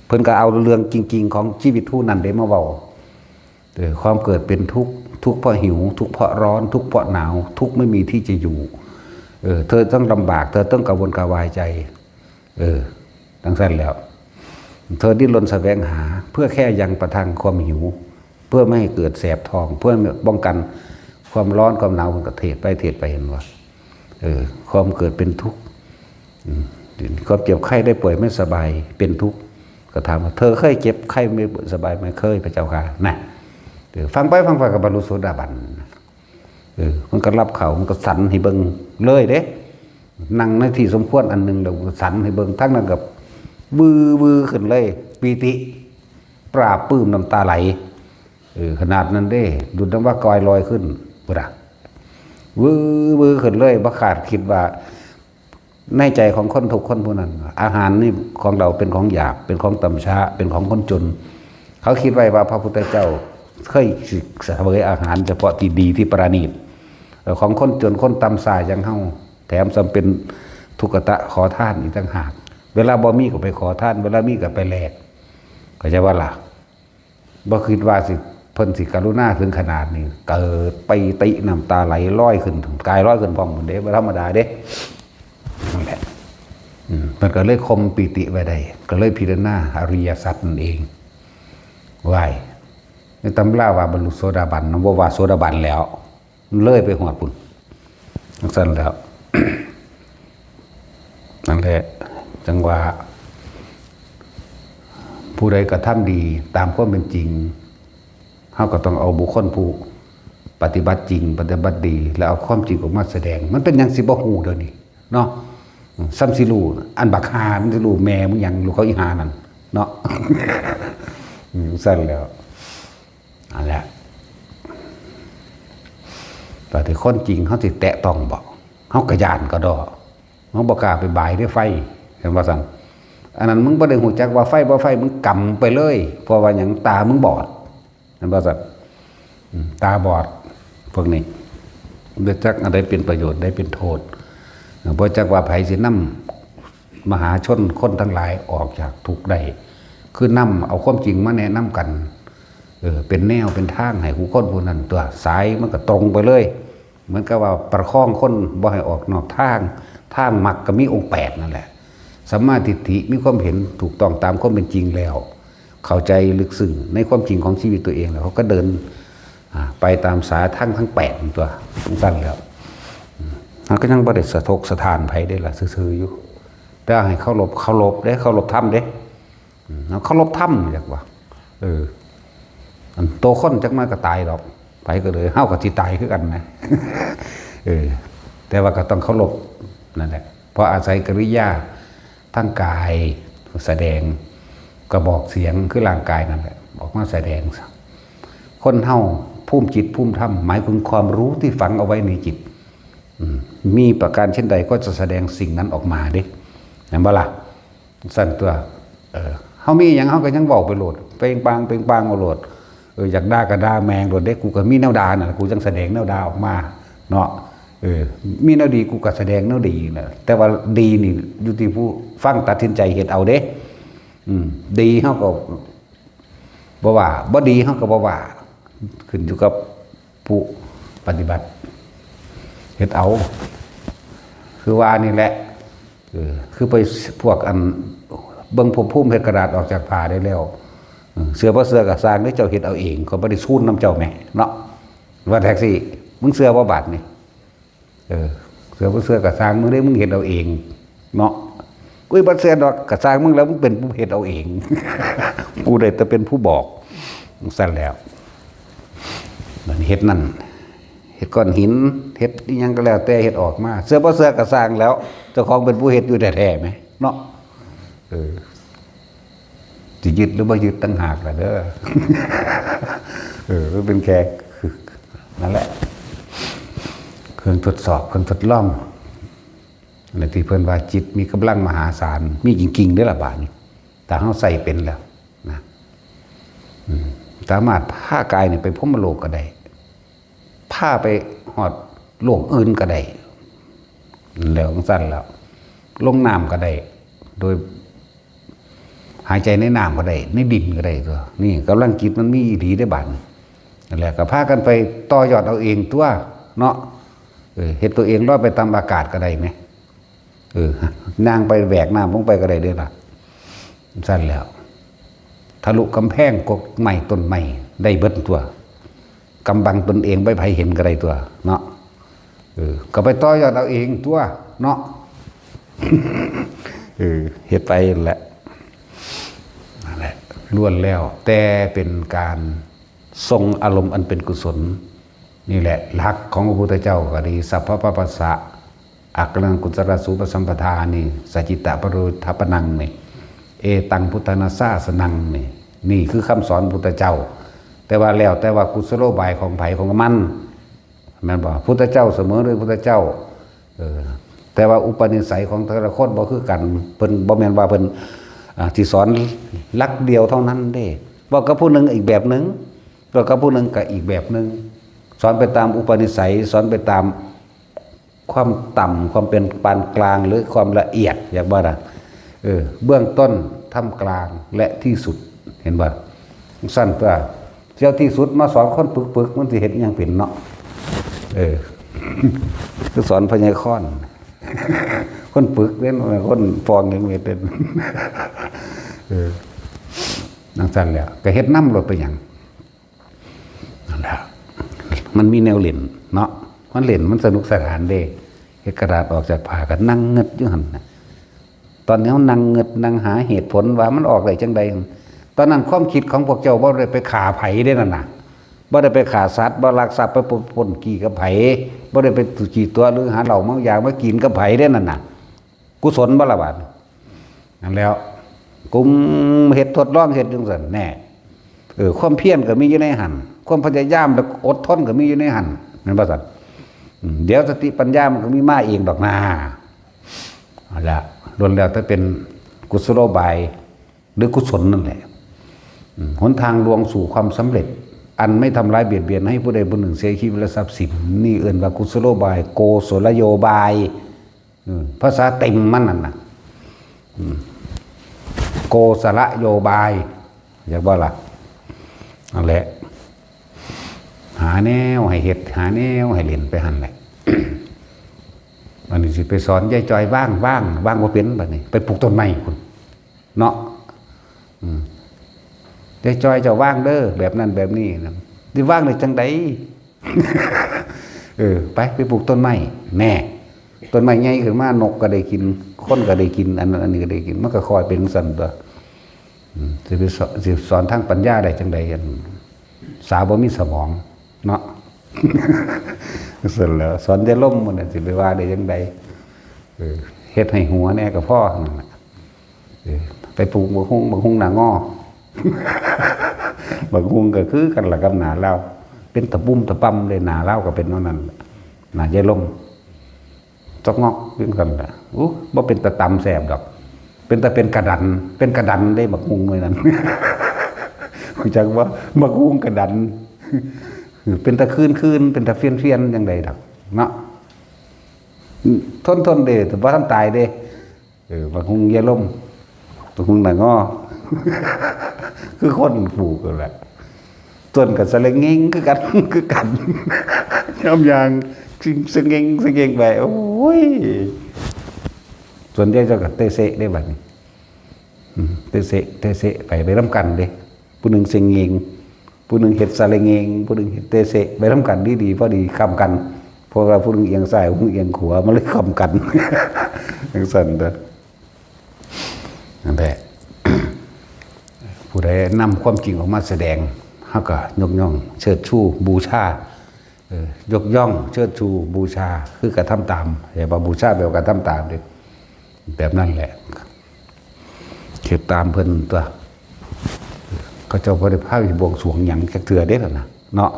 เพิ่นก็เอาเรื่องจริงๆของชีวิตผู้นั้นได้มาเว้าความเกิดเป็นทุกข์ทุกข์เพราะหิวทุกข์เพราะร้อนทุกข์เพราะหนาวทุกข์ไม่มีที่จะอยู่เธอต้องลำบากเธอต้องกระวนกระวายใจทั้งสั้นแล้วเธอดิ้นรนแสวงหาเพื่อแค่ยังประทังความหิวเพื่อไม่ให้เกิดแสบท้องเพื่อป้องกันความร้อนความหนาวมันก็เทศไปเห็นว่าความเกิดเป็นทุกข์ความเจ็บไข้ได้ป่วยไม่สบายเป็นทุกข์ก็ถามว่าเธอเคยเจ็บไข้ไม่สบายไหมเคยพระเจ้าค่ะนะฟังไปกับบรรลุโสดาบันมันก็รับเขามันก็สันให้เบิ่งเลยเด้นั่งในที่สมควรอันหนึ่งเราสันให้เบิ่งทั้งนั้นกับวือขึ้นเลยปีติปราบปื้มน้ำตาไหลขนาดนั้นเด้ดูน้ำว่ากอยลอยขึ้นบุระวือขึ้นเลยบ่ขาดคิดว่าในใจของคนทุกคนผู้นั้นอาหารนี่ของเราเป็นของหยาบเป็นของต่ำช้าเป็นของคนจนเขาคิดไว้ว่าพระพุทธเจ้าเคยเสวยอาหารเฉพาะที่ดีที่ประณีตของคนจนคนต่ำสายยังเฮาแถมจำเป็นทุกขตะขอทานอีกต่างหากเวลาบ่มีก็ไปขอทานเวลามีก็ไปแลกก็จะว่าล่ะบ่คิดว่าสิเพิ่นสิกรุณาถึงขนาดนี้เกิดไปติน้ำตาไหลร้อยขึ้นกายร้อยขึ้นพร้อมเหมือนเด้บ่ธรรมดาเด้นั่นแหละมันก็เลยคมปิติไว้ได้ก็เลยพิจารณาอริยสัจนั่นเองไหวในตำราว่าบรรลุโสดาบันนะว่าโสดาบันแล้วเลยไปหอดปุ่นสั้นแล้ว นั่นแหละจังว่าผู้ใดกระทำดีตามความเป็นจริงเขาก็ต้องเอาบุคคลผู้ปฏิบัติจริงปฏิบัติดีแล้วเอาความจริงออกมาแสดงมันเป็นอย่างสิบ่ฮู้เดี๋ยวนี้เนาะซ้ำสิรู้อันบักฮามันสิรู้แม่มึงยังรู้เขาอีหานั่นเนาะ สั้นแล้วอันแหละแต่ที่คนจริงเขาสิแตะต้องบอกเขากระยานก็ดอเขาบอกกล้าไปบายด้วยไฟเห็นว่าสั่งอันนั้นมึงประเด็นหูจักว่าไฟบ่ไฟมึงกำไปเลยเพราะว่าอย่างตามึงบอดเห็นว่าสั่งตาบอดพวกนี้เดือดจักอะไรเป็นประโยชน์ได้เป็นโทษเพราะจักว่าไผสินำมหาชนคนทั้งหลายออกจากทุกข์ได้คือนำเอาความจริงมาแนะนำกันเป็นแนวเป็นทางให้ผู้คนผู้นั้นตัวสายมันก็ตรงไปเลยเหมือนกับว่าประคองคนบ่ให้ออกนอกทางมรรคก็มีองค์8นั่นแหละสัมมาทิฏฐิมีความเห็นถูกต้องตามความเป็นจริงแล้วเข้าใจลึกซึ้งในความจริงของชีวิตตัวเองแล้วเขาก็เดินไปตามสายทั้ง8ตัวสั้นแล้วมันก็ยังบ่ได้สะทกสะท้านไผได้ล่ะซื่อๆอยู่แต่ให้เคารพเด้เคารพธรรมเด้เคารพธรรมจักว่าโตคนจักมาก็ตายดอกไปก็เลยเฮาก็สิตายคือกันนะแต่ว่าก็ต้องเคารพนั่นแหละเพราะอาศัยกิริยาทั้งกายแสดงกระบอกเสียงคือร่างกายนั่นแหละออกมาแสดงคนเฮาภูมิจิตภูมิธรรมหมายถึงความรู้ที่ฝังเอาไว้ในจิตมีประการเช่นใดก็จะแสดงสิ่งนั้นออกมาเด้เห็นบ่ล่ะสั่นตัวเฮามีหยังเฮาก็ยังเว้าไปโลดเปล่งปางเอาโลดอยากด่าก็ด่าแมงโลดเด้กูก็มีแนวด่าน่ะกูจังแสดงแนวด่าออกมาเนาะมีแนวดีกูก็แสดงแนวดีน่ะแต่ว่าดีนี่อยู่ที่ผู้ฟังตัดสินใจเฮ็ดเอาเด้ดีเฮาก็บ่ว่าบ่ดีเฮาก็บ่ว่าขึ้นอยู่กับผู้ปฏิบัติเฮ็ดเอาคือว่านี่แหละคือไปพวกอันเบิ่งพุ่มเฮ็ดกระดาษออกจากผ้าได้แล้วเสื้อบ่เสื้อก็สร้างได้เจ้าเฮ็ดเอาเองก็บ่ได้ซูนน้ำเจ้าแม่เนาะว่าแท็กซี่มึงเสื้อบ่บาดนี่เสื้อบ่เสื้อก็สร้างมึงได้มึงเฮ็ดเอาเองเนาะกุ้ยบ่เสื้อดอกก็สร้างมึงแล้วมึงเป็นผู้เฮ็ดเอาเอง กูได้แต่เป็นผู้บอกสั่นแล้วมันเฮ็ดนั่นเฮ็ดก้อนหินเฮ็ดอีหยังก็แล้วแต่เฮ็ดออกมาเสื้อบ่เสื้อก็สร้างแล้วเจ้าของเป็นผู้เฮ็ดอยู่แท้ๆมั้ยเนาะสิยึดหรือบ่ยึดต่างหากล่ะเด้อมันเป็นแค่คื นั่นแหละเครื่องทดสอบเครื่องทดลองในที่เพิ่นว่าจิตมีกำลังมหาศาลมีจริงๆได้ละบาดนี้แต่เฮาใส่เป็นแล้วนะสามารถพากายนี่ไปพรหมโลกก็ได้พาไปฮอดโลกอื่นก็ได้แล้วสั้นแล้วลงน้ำก็ได้โดยหายใจในน้ำก็ได้ในดินก็ได้ตัวนี่กำลังจิตมันมีดีได้บาดนั่นแหละก็พากันไปต่อยอดเอาเองตัวเนาะเห็นตัวเองลอยไปตามอากาศก็ได้ไหมนางไปแหวกน้ำลงไปก็ได้ด้วยล่ะสั้นแล้วทะลุกำแพงกกใหม่ต้นใหม่ได้เบิดตัวกำบังตนเองไปไผเห็นก็ได้ตัวเนาะก็ไปต่อยอดเอาเองตัวเนาะเฮ็ดไปแหละนั่นแหละล้วนแล้วแต่เป็นการทรงอารมณ์อันเป็นกุศลนี่แหละหลักของพระพุทธเจ้าก็ดีสัพพะปัสสะอักขังกุศลสูปสัมปทานี่สัจจิตะปรุทัปนังนี่เอตังพุทธนาสาสนังนี่คือคำสอนพุทธเจ้าแต่ว่าแล้วแต่ว่ากุศโลบายของไผของมันแม่นบ่พุทธเจ้าเสมอเลยพุทธเจ้าแต่ว่าอุปนิสัยของแต่ละคนบ่คือกันเพิ่นบ่แม่นว่าเพิ่นที่สอนลักเดียวเท่านั้นเด้บอกกับผู้หนึ่งอีกแบบหนึ่งบอกกับผู้หนึ่งก็อีกแบบหนึ่งสอนไปตามอุปนิสัยสอนไปตามความต่ำความเป็นปานกลางหรือความละเอียดอย่างว่าเบื้องต้นท่ามกลางและที่สุดเห็นบ่สั้นตัวเจ้าที่สุดมาสอนคนปึกๆมันสิเห็นอย่างเป็นเนาะคือสอนพญาค้อนคนปึกเล่นคนฟองอย่างเงี้ยเป็นนั่งสั้นแล้วก็เฮ็ดน้ำรถไปอย่างนั่นแหละมันมีแนวเล่นเนาะมันเล่นมันสนุกสนานเด้เฮ็ดกระดาษออกจากผ้ากันนั่งเงึดอยู่หั่นตอนนี้เขานั่งเงึดนั่งหาเหตุผลว่ามันออกได้จังใดตอนนั้นความคิดของพวกเจ้าบ่ได้ไปฆ่าไผได้นั่นน่ะบ่ได้ไปฆ่าสัตว์บ่ลักทรัพย์ไปปล้นกี่กับไผบ่ได้ไปขี่ตัวหรือหาเหล้าเมายามากินกับไผได้นั่นน่ะกุศลบ่ละบาดนั่นแล้วกุมเฮ็ดทดลองเฮ็ดจังซั่นแน่ความเพียรก็มีอยู่ในหันความพยายามและอดทนก็มีอยู่ในหันนั่นบ่ซั่นเดี๋ยวสติปัญญามันก็มีมาเองดอกนาเอาละล้วนแล้วถ้าเป็นกุศโลบายหรือกุศลนั่นแหละหนทางลวงสู่ความสำเร็จอันไม่ทำร้ายเบียดเบียนให้ผู้ใดผู้หนึ่งเสียชีวิตและทรัพย์สินนี่เอื่นว่ากุศโลบายโกศลโยบายภาษาเต็มมันนั่นนะโกศลโยบายอยากว่าล่ะนั่นแหละหาแนวให้เห็ดหาแนวให้เล่นไปหันแหละวันนี้สิไปสอนยายจอยว่างว่าเป็นแบบนี้ไปปลูกต้นไม้คุณเนาะยายจอยจะว่างเด้อแบบนั้นแบบนี้นะที่ว่างในจังใด ไปปลูกต้นไม้แน่ต้นไม้ใหญ่ขึ้นมานกก็ได้กินคนก็ได้กินอันนั้นอันนี้ก็ได้กินมันก็คอยเป็นสันตัวจะไปสอนทางปัญญาได้จังใดสาวบ่มีสมองเนาะ เสร็จแล้วสอนจะล่มมันสิไปว่าได้จังใดเฮ็ดให้หัวแน่กับพ่อนั่นแหละไปปลูกบางฮุงหนางอ บางฮุงก็คือกันละกับหนาเล่าเป็นตะปุ่มตะปั๊มเลยหนาเล่าก็เป็นนั่นหนาใจล่มจอกงอกเป็นกันแหละบ่เป็นตะตำแสบดอกเป็นแต่เป็นกระดันได้บักฮุงเลยนั่น คุณจักว่าบักฮุงกระดันเป็นตะคืนเป็นตะเฟียนอย่างใดดอกเนาะทนเด้แต่ว่าท่านตายเด้บางคงเยล่มบางคงหนังอ้อ คือคนผูกกันแหละต้นกับสะเลงเงงคือกันย่ำยางสะเงงไปโอ้ยส่วนใหญ่จะกับเตเสะได้บัดนี้เตเสะไปร่ำกันเด้ผู้หนึ่งเสงเงงผู้หนึ่งเห็ดสาเลงเองผู้หนึ่งเห็ดเตเสะไปทำกันดีพอดีคำกันพอเราผู้หนึ่งเอียงซ้ายผู้หนึ่งเอียงขวามันเลยคำกันอย่างสั่นเด้อนั่นแหละผู้ใดนำความจริงออกมาแสดงเขาก็ยกย่องเชิดชูบูชายกย่องเชิดชูบูชาคือกระทำตามอย่าบอกบูชาแบบกระทำตามเลยแบบนั้นแหละเก็บตามเพิ่นตัวเขาเจ้าบริภาคบวงสรวงอย่างจักเถื่อได้หรอนะเนาะ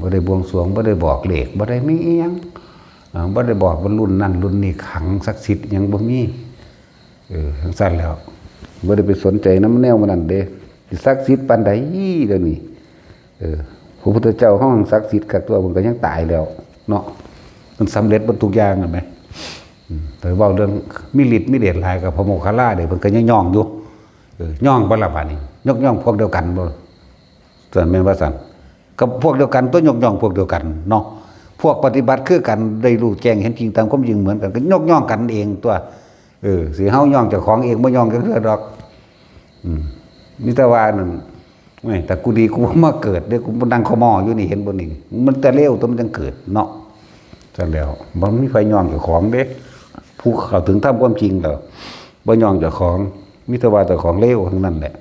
บ่ได้บวงสรวงบ่ได้บอกเลขบ่ได้มีอีหยังบ่ได้บอกว่ารุ่นนั้นรุ่นนี้ขังศักดิ์สิทธิ์หยังบ่มีทั้งสั้นแล้วบ่ได้ไปสนใจน้ำแนวมันนั่นเด้สิศักดิ์สิทธิ์ปานใดเดี๋ยวนี้พระพุทธเจ้าห้องศักดิ์สิทธิ์กับตัวมันก็ยังตายแล้วเนาะมันสำเร็จบรรทุกอย่างเห็นไหมแต่ว่าเรื่องมิฤทธิ์มิเดชหลายกับพระโมคคัลลาเดี๋ยวมันก็ยังย่องอยู่ย่องบ่ละบาดนี้ยกย่องพวกเดียวกันบ่ส่วนแม่นว่าซั่นกับพวกเดียวกันตัวยกย่องพวกเดียวกันเนาะพวกปฏิบัติคือกันได้รู้แจ้งเห็นจริงตามความจริงเหมือนกันก็ยกย่องกันเองตัวสิเฮาย่องเจ้าของเองบ่ย่องจังซี่ดอกมีแต่ว่านั่นไม่แต่กูดีกูมาเกิดเด้กูนั่งขมออยู่นี่เห็นบ่นี่มันแต่เลวตัวมันจังเกิดเนาะซั่นแล้วบ่มีไฟย่องเจ้าของเด้ผู้เข้าถึงธรรมความจริงแล้วบ่ย่องเจ้าของมีแต่ว่าเจ้าของเลวทั้งนั้นแหละ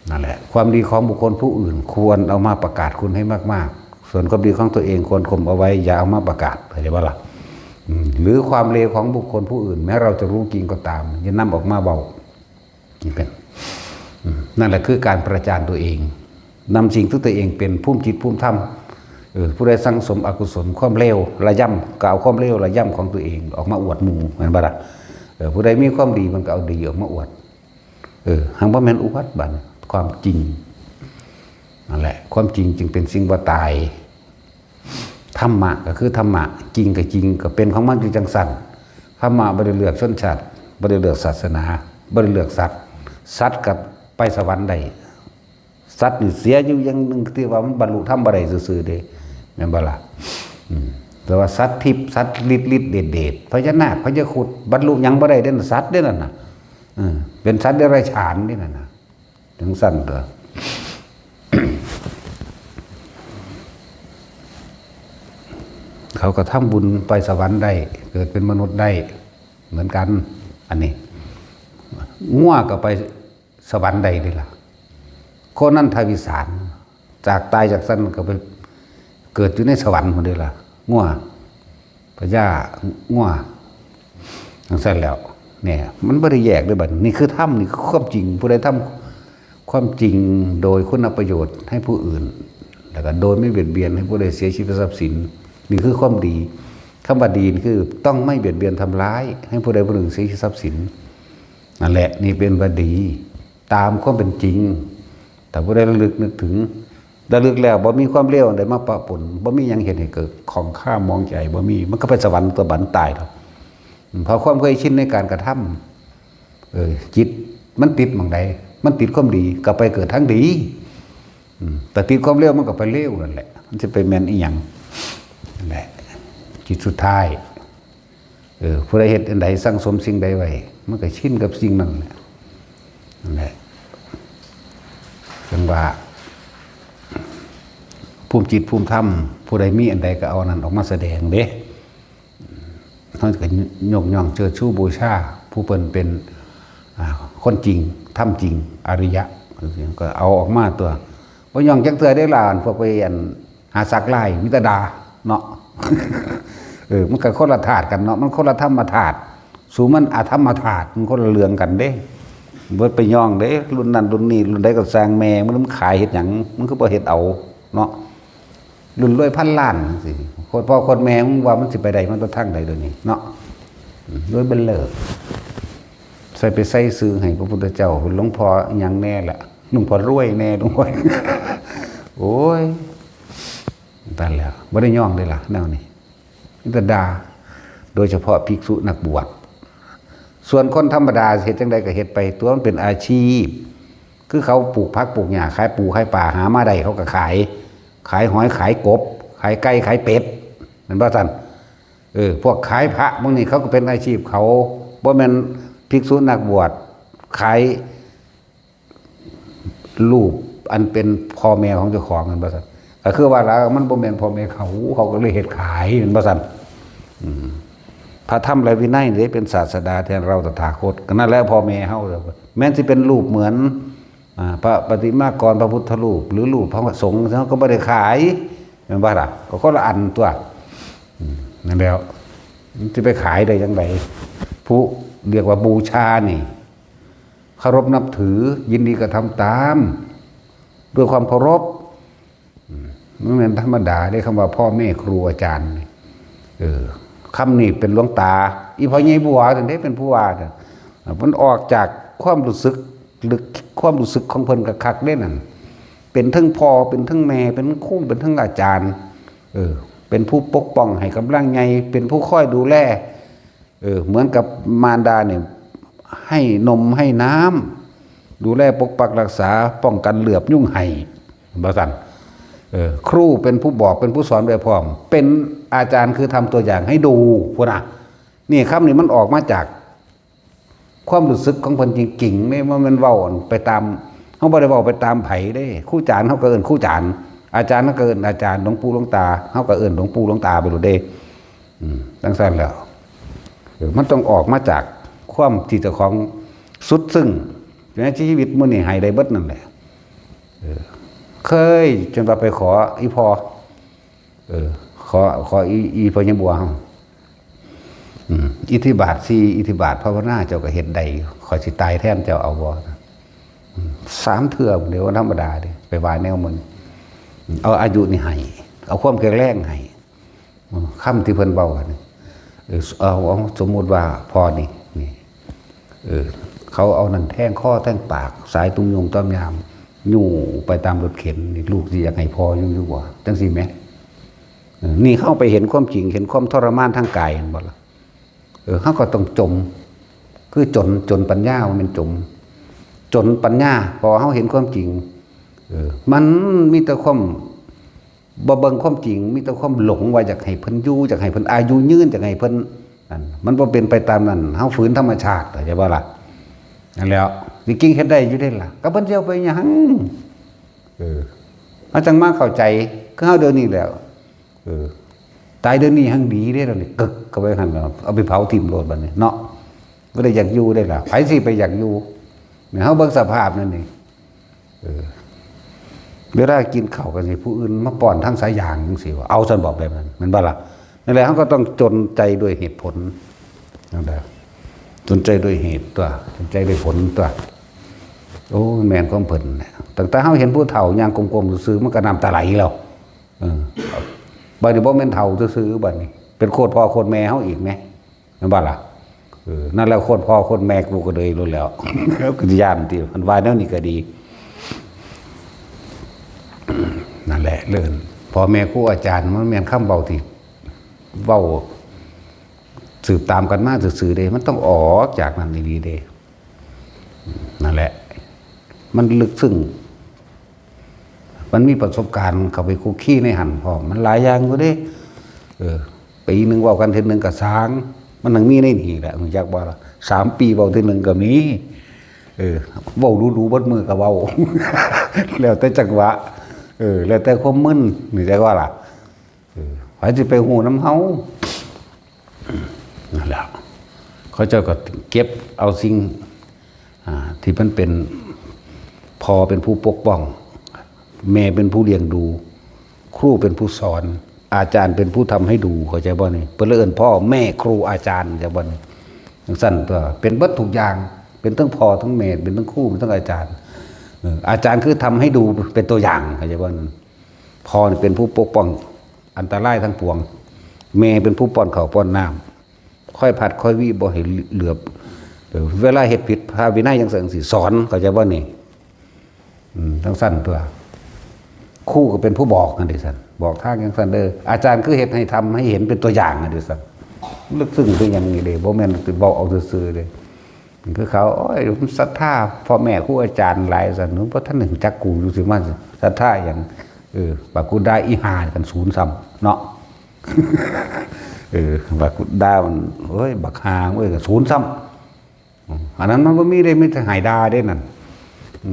นั่นแหละความดีของบุคคลผู้อื่นควรเอามาประกาศคุณให้มากๆส่วนความดีของตัวเองควรข่มเอาไว้อย่าเอามาประกาศเข้าใจบ่ล่ะหรือความเลวของบุคคลผู้อื่นแม้เราจะรู้จริงก็ตามอย่านำออกมาเบานี่เป็นนั่นแหละคือการประจานตัวเองนำสิ่งที่ตัวเองเป็นภูมิจิตภูมิธรรมผู้ใดสั่งสมอกุศลความเลวระย่ำกล่าวความเลวระย่ำของตัวเองออกมาอวดหมู่เหมือนบ่ล่ะผู้ใดมีความดีมันก็เอาดีออกมาอวดหังบ่แม่นอุบัติบันความจริงนั่นแหละความจริงจึงเป็นสิ่งบ่ตายธรรมะก็คือธรรมะจริงก็จริงก็เป็นของมันอยู่จังสั่นธรรมะบ่ได้เลือกชนชาติบ่ได้เลือกศาสนาบ่ได้เลือกสัตว์กับไปสวรรค์ได้สัตว์นี่เสียอยู่อย่างนึงที่ว่ามันบรรลุธรรมบ่ได้ซื่อๆเด้แม่นบ่ล่ะแต่ว่าสัตว์ทิพย์สัตว์ฤทธิ์เดชพญานาคพญาครุฑบรรลุหยังบ่ได้เด้อสัตว์เด้อนั่นน่ะเป็นสัตว์เดรัจฉานนี่นั่นน่ะถึงสั่นเด้อ เขาก็ทำบุญไปสวรรค์ได้เกิดเป็นมนุษย์ได้เหมือนกันอันนี้ง่วก็ไปสวรรค์ได้ดีล่ะโคนันทวิสารจากตายจากสั้นก็ไปเกิดอยู่ในสวรรค์คนเดียวล่ะง่วพญาง่วทั้งสั้นแล้วเนี่ยมันไม่ได้แยกด้วยบัดนี่คือถ้ำนี่คือความจริงผู้ใดทำความจริงโดยคุณประโยชน์ให้ผู้อื่นแล้วก็โดยไม่เบียดเบียนให้ผู้ใดเสียชีวิตทรัพย์สินนี่คือความดีคำว่าดีคือต้องไม่เบียดเบียนทำร้ายให้ผู้ใดผู้หนึ่งเสียชีวิตทรัพย์สินนั่นแหละนี่เป็นว่าดีตามความเป็นจริงแต่ผู้ใดระลึกนึกถึงระลึกแล้วบ่มีความเลวใดมาปะปนบ่มียังเห็นให้เกิดของข้ามองใจบ่มีมันก็ไปสวรรค์ตัวบันตายแล้วเพราะความเคยชินในการกระทำจิตมันติดหม่องใดมันติดความดีก็ไปเกิดทั้งดีแต่ติดความเลวมันก็ไปเลวนั่นแหละมันจะไปแม่นอีหยังนั่นแหละจิตสุดท้ายผู้ใดเฮ็ดอันใดสั่งสมสิ่งใดไว้มันก็ชินกับสิ่งนั้นแหละนั่นแหละจังว่าภูมิจิตภูมิธรรมผู้ใดมีอันใดก็เอานั้นออกมาแสดงเด้เขาก็ยกย่องเชิดชูบูชาผู้เป็นคนจริงธรรมจริงอริยะก็เอาออกมาตัวบ่ย่องจังเทื่อได้ล่ะพวกไปหาสักไล่มิตรดาเนาะ มันก็คนละธาตุกันเนาะมันคนละธรรมธาตุสูมันอธรรมธาตุมันคนละเรื่องกันเด้เบิดไปย่องเด้รุ่นนั้นรุ่นนี้รุ่นใดก็สร้างแม่มันขายเฮ็ดหยังมันก็บ่เฮ็ดเอาเนาะรุ่นรวยพันล้านสิคนพ่อคนแม่มึงว่ามันสิไปใดมันต้องทางใดเดี๋ยวนี้เนาะรวยเบิ่นเลิศใส่ไปใส่ซื้อให้พระพุทธเจ้าเป็นหลวงพ่อหยังแน่ล่ะหลวงพ่อรวยแน่หลวงพ่อ โอ้ยตายแล้วบ่ได้ย่องเลยล่ะแนวนี้นี่ก็ด่าโดยเฉพาะภิกษุนักบวชส่วนคนธรรมดาเฮ็ดจังไดก็เฮ็ดไปตัวมันเป็นอาชีพคือเขาปลูกผักปลูกหญ้าขายปูขายปลาหามาได้เขาก็ขายหอยขายกบขายไก่ขายเป็ดนั่นบ่ซั่นพวกขายพระพวกนี้เขาก็เป็นอาชีพเขาบ่แม่นภิกษุนักบวชขายลูกอันเป็นพ่อแม่ของเจ้าของนั่นบ่ซั่นก็คือว่าแล้วมันบ่แม่นพ่อแม่เขาก็เลยเฮ็ดขายนั่นบ่ซั่นพระธรรมและวินัยนี่เป็นศาสดาแทนเราตถาคตก็นั่นแหละพ่อแม่เฮาแม้นสิเป็นรูปเหมือนพระปฏิมากรพระพุทธรูปหรือรูปพระสงฆ์เขาก็ไม่ได้ขายแม่นบ่ล่ะก็คนละอันตัวนั่นแล้วจะไปขายได้ยังไงผู้เรียกว่าบูชานี่เคารพนับถือยินดีกระทำตามด้วยความเคารพ มันเป็นธรรมดาได้คำว่าพ่อแม่ครูอาจารย์คำนี้เป็นหลวงตาอีพ่อใหญ่บัวถึงได้เป็นผู้ว่าเนี่ยมันออกจากความรู้สึกหรือความรู้สึกของเพิ่นกะคักได้นั่นเป็นทั้งพ่อเป็นทั้งแม่เป็นทั้งครูเป็นทั้งอาจารย์เป็นผู้ปกป้องให้กำลังใจเป็นผู้คอยดูแลเหมือนกับมารดาเนี่ยให้นมให้น้ำดูแลปกปักรักษาป้องกันเหลือบยุ่งไห้บาสันครูเป็นผู้บอกเป็นผู้สอนด้วยพร้อมเป็นอาจารย์คือทำตัวอย่างให้ดูพวกน่ะนี่คำนี้มันออกมาจากความรู้สึกของคนจริงๆไม่ว่ามันเว้าไปตามเขาบ่ได้เว้าไปตามไผได้ครู่จานเขาก็เอิ้นครู่จานอาจารย์เขาก็เอิ้นอาจารย์หลวงปู่หลวงตาเขาก็เอิ้นหลวงปู่หลวงตาไปโลดเด้ตั้งแต่แล้วมันต้องออกมาจากความที่เจ้าของสุดซึ่งในชีวิตมื้อนี้ให้ได้เบิดนั่นแหละเคยจนว่าไปขออีพอขออีพอยังบัวเฮาอิทธิบาท4อิทธิบาทภาวนาเจ้าก็เฮ็ดได้ขอสิตายแทนเจ้าเอาบ่3เทื่อเดี๋ยวธรรมดาดิไปวายแนวมึงเอาอายุนี่ให้เอาความแข็งแรงให้คำที่เพิ่นเว้ากันเอาสมมุติว่าพอนี่เขาเอานั่นแท่งข้อแท่งปากสายตุ้มยงต้อมยามยู่ไปตามรถเข็นนี่ลูกสิอยากให้พออยู่บ่จังซี่แหมนี่เข้าไปเห็นความจริงเห็นความทรมานทางกายเห็นบ่ล่ะเขาก็ต้องจมคือจนปัญญามันจนปัญญาพอเขาเห็นความจริงมันมีแต่ความบ่เบิ่งความจริงมีแต่ความหลงว่าอยากให้เพิ่นอยู่อยากให้เพิ่นอายุยืนอยากให้เพิ่นนั่นมันบ่เป็นไปตามนั้นเฮาฝืนธรรมชาติเข้าใจบ่ล่ะนั่นแล้วจริงๆเฮ็ดได้อยู่ได้ล่ะก็เพิ่นสิเอาไปหยังมันจังมาเข้าใจคือเฮาเดี๋ยวนี้แล้วตายเดี๋ยวนี้หังดีเด้แล้วนี่กึกเข้าไปหั่นเอาไปเผาทิ่มโลดบัดนี้เนาะบ่ได้อยากอยู่ได้ล่ะไผสิไปอยากอยู่เนี่ยเฮาเบิ่งสภาพนั่นนี่เวลากินข้าวกันสิผู้อื่นมาป้อนทั้งสายยางจังซี่ว่าเอาซั่นบอกแบบนั้นแม่นบ่ล่ะนั่นแหละเฮาก็ต้องจนใจด้วยเหตุผลนั่นแหละจนใจด้วยเหตุตัวจนใจด้วยผลตัวโอ้แม่นของเพิ่นน่ะตั้งแต่เฮาเห็นผู้เฒ่าย่างกลมๆซื่อๆมันก็น้ำตาไหลแล้วบัดนี้บ่แม่นเฒ่าซื่อๆบัดนี้เป็นโคตรพ่อโคตรแม่เฮาอีกแหมแม่นบ่ล่ะนั่นแหละโคตรพ่อโคตรแม่กูก็เลยรู้แล้วแล้วก็ย่านติมันว่าแนวนี้ก็ดีนั่นแหละเลิ่นพ่อแม่ครูอาจารย์มันแม่นคำเว้าที่เว้าสืบตามกันมาซื่อๆเด้มันต้องออกจากนั้นดีๆเด้นั่นแหละมันลึกซึ้งมันมีประสบการณ์เข้าไปคุกคีในหันพร้อมมันหลายอย่างอยู่เด้ปีนึงเว้ากันทีนึงก็สางมันถึงมีในนี่แหละรู้จักบ่ล่ะ3 ปีเว้าทีนึงก็มีเว้ารู้ๆเบิดมือก็เว้า แล้วแต่จังหวะแล้วแต่ความมึนนี่จักว่าล่ะไผสิไปฮู้นำเฮานั่นแหละเขาเจ้าก็เก็บเอาสิ่งที่มันเป็นพ่อเป็นผู้ปกป้องแม่เป็นผู้เลี้ยงดูครูเป็นผู้สอนอาจารย์เป็นผู้ทำให้ดูเข้าใจบ่นี่เพิ่นเลยเอิ้นพ่อแม่ครูอาจารย์เข้าใจบ่นี่จังซั่นตัวเป็นเบิดทุกอย่างเป็นทั้งพ่อทั้งแม่เป็นทั้งครูเป็นทั้งอาจารย์อาจารย์คือทำให้ดูเป็นตัวอย่างเข้าใจบ่พ่อนี่เป็นผู้ปกป้องอันตรายทั้งปวงแม่เป็นผู้ป้อนข้าวป้อนน้ำค่อยผัดค่อยวิบ่ให้เหลือบเวลาเฮ็ดผิดพระวินัยจังซั่นสิสอนเข้าใจบ่นี่ทั้งสั้นตัวครูก็เป็นผู้บอกนั่นดิสันบอกทางจังซั่นเด้ออาจารย์คือเฮ็ดให้ทำให้เห็นเป็นตัวอย่างนั่นดิสันลึกซึ้งคือหยังนี่เด้บ่แม่นสิเว้าเอาซื่อๆเด้คือเขาโอ้ยผมศรัทธาพ่อแม่ครูอาจารย์หลายซั่นบ่ทันได้รู้จักกูอยู่สิมาศรัทธาหยังว่ากูได้อีห่ากันศูนย์ซ้ำเนาะว่ากูด่ามันเอ้ยบักหางเอ้ยก็ศูนย์ซ้ำอันนั้นมันบ่มีได้มีแต่หายด่าเด้นั่น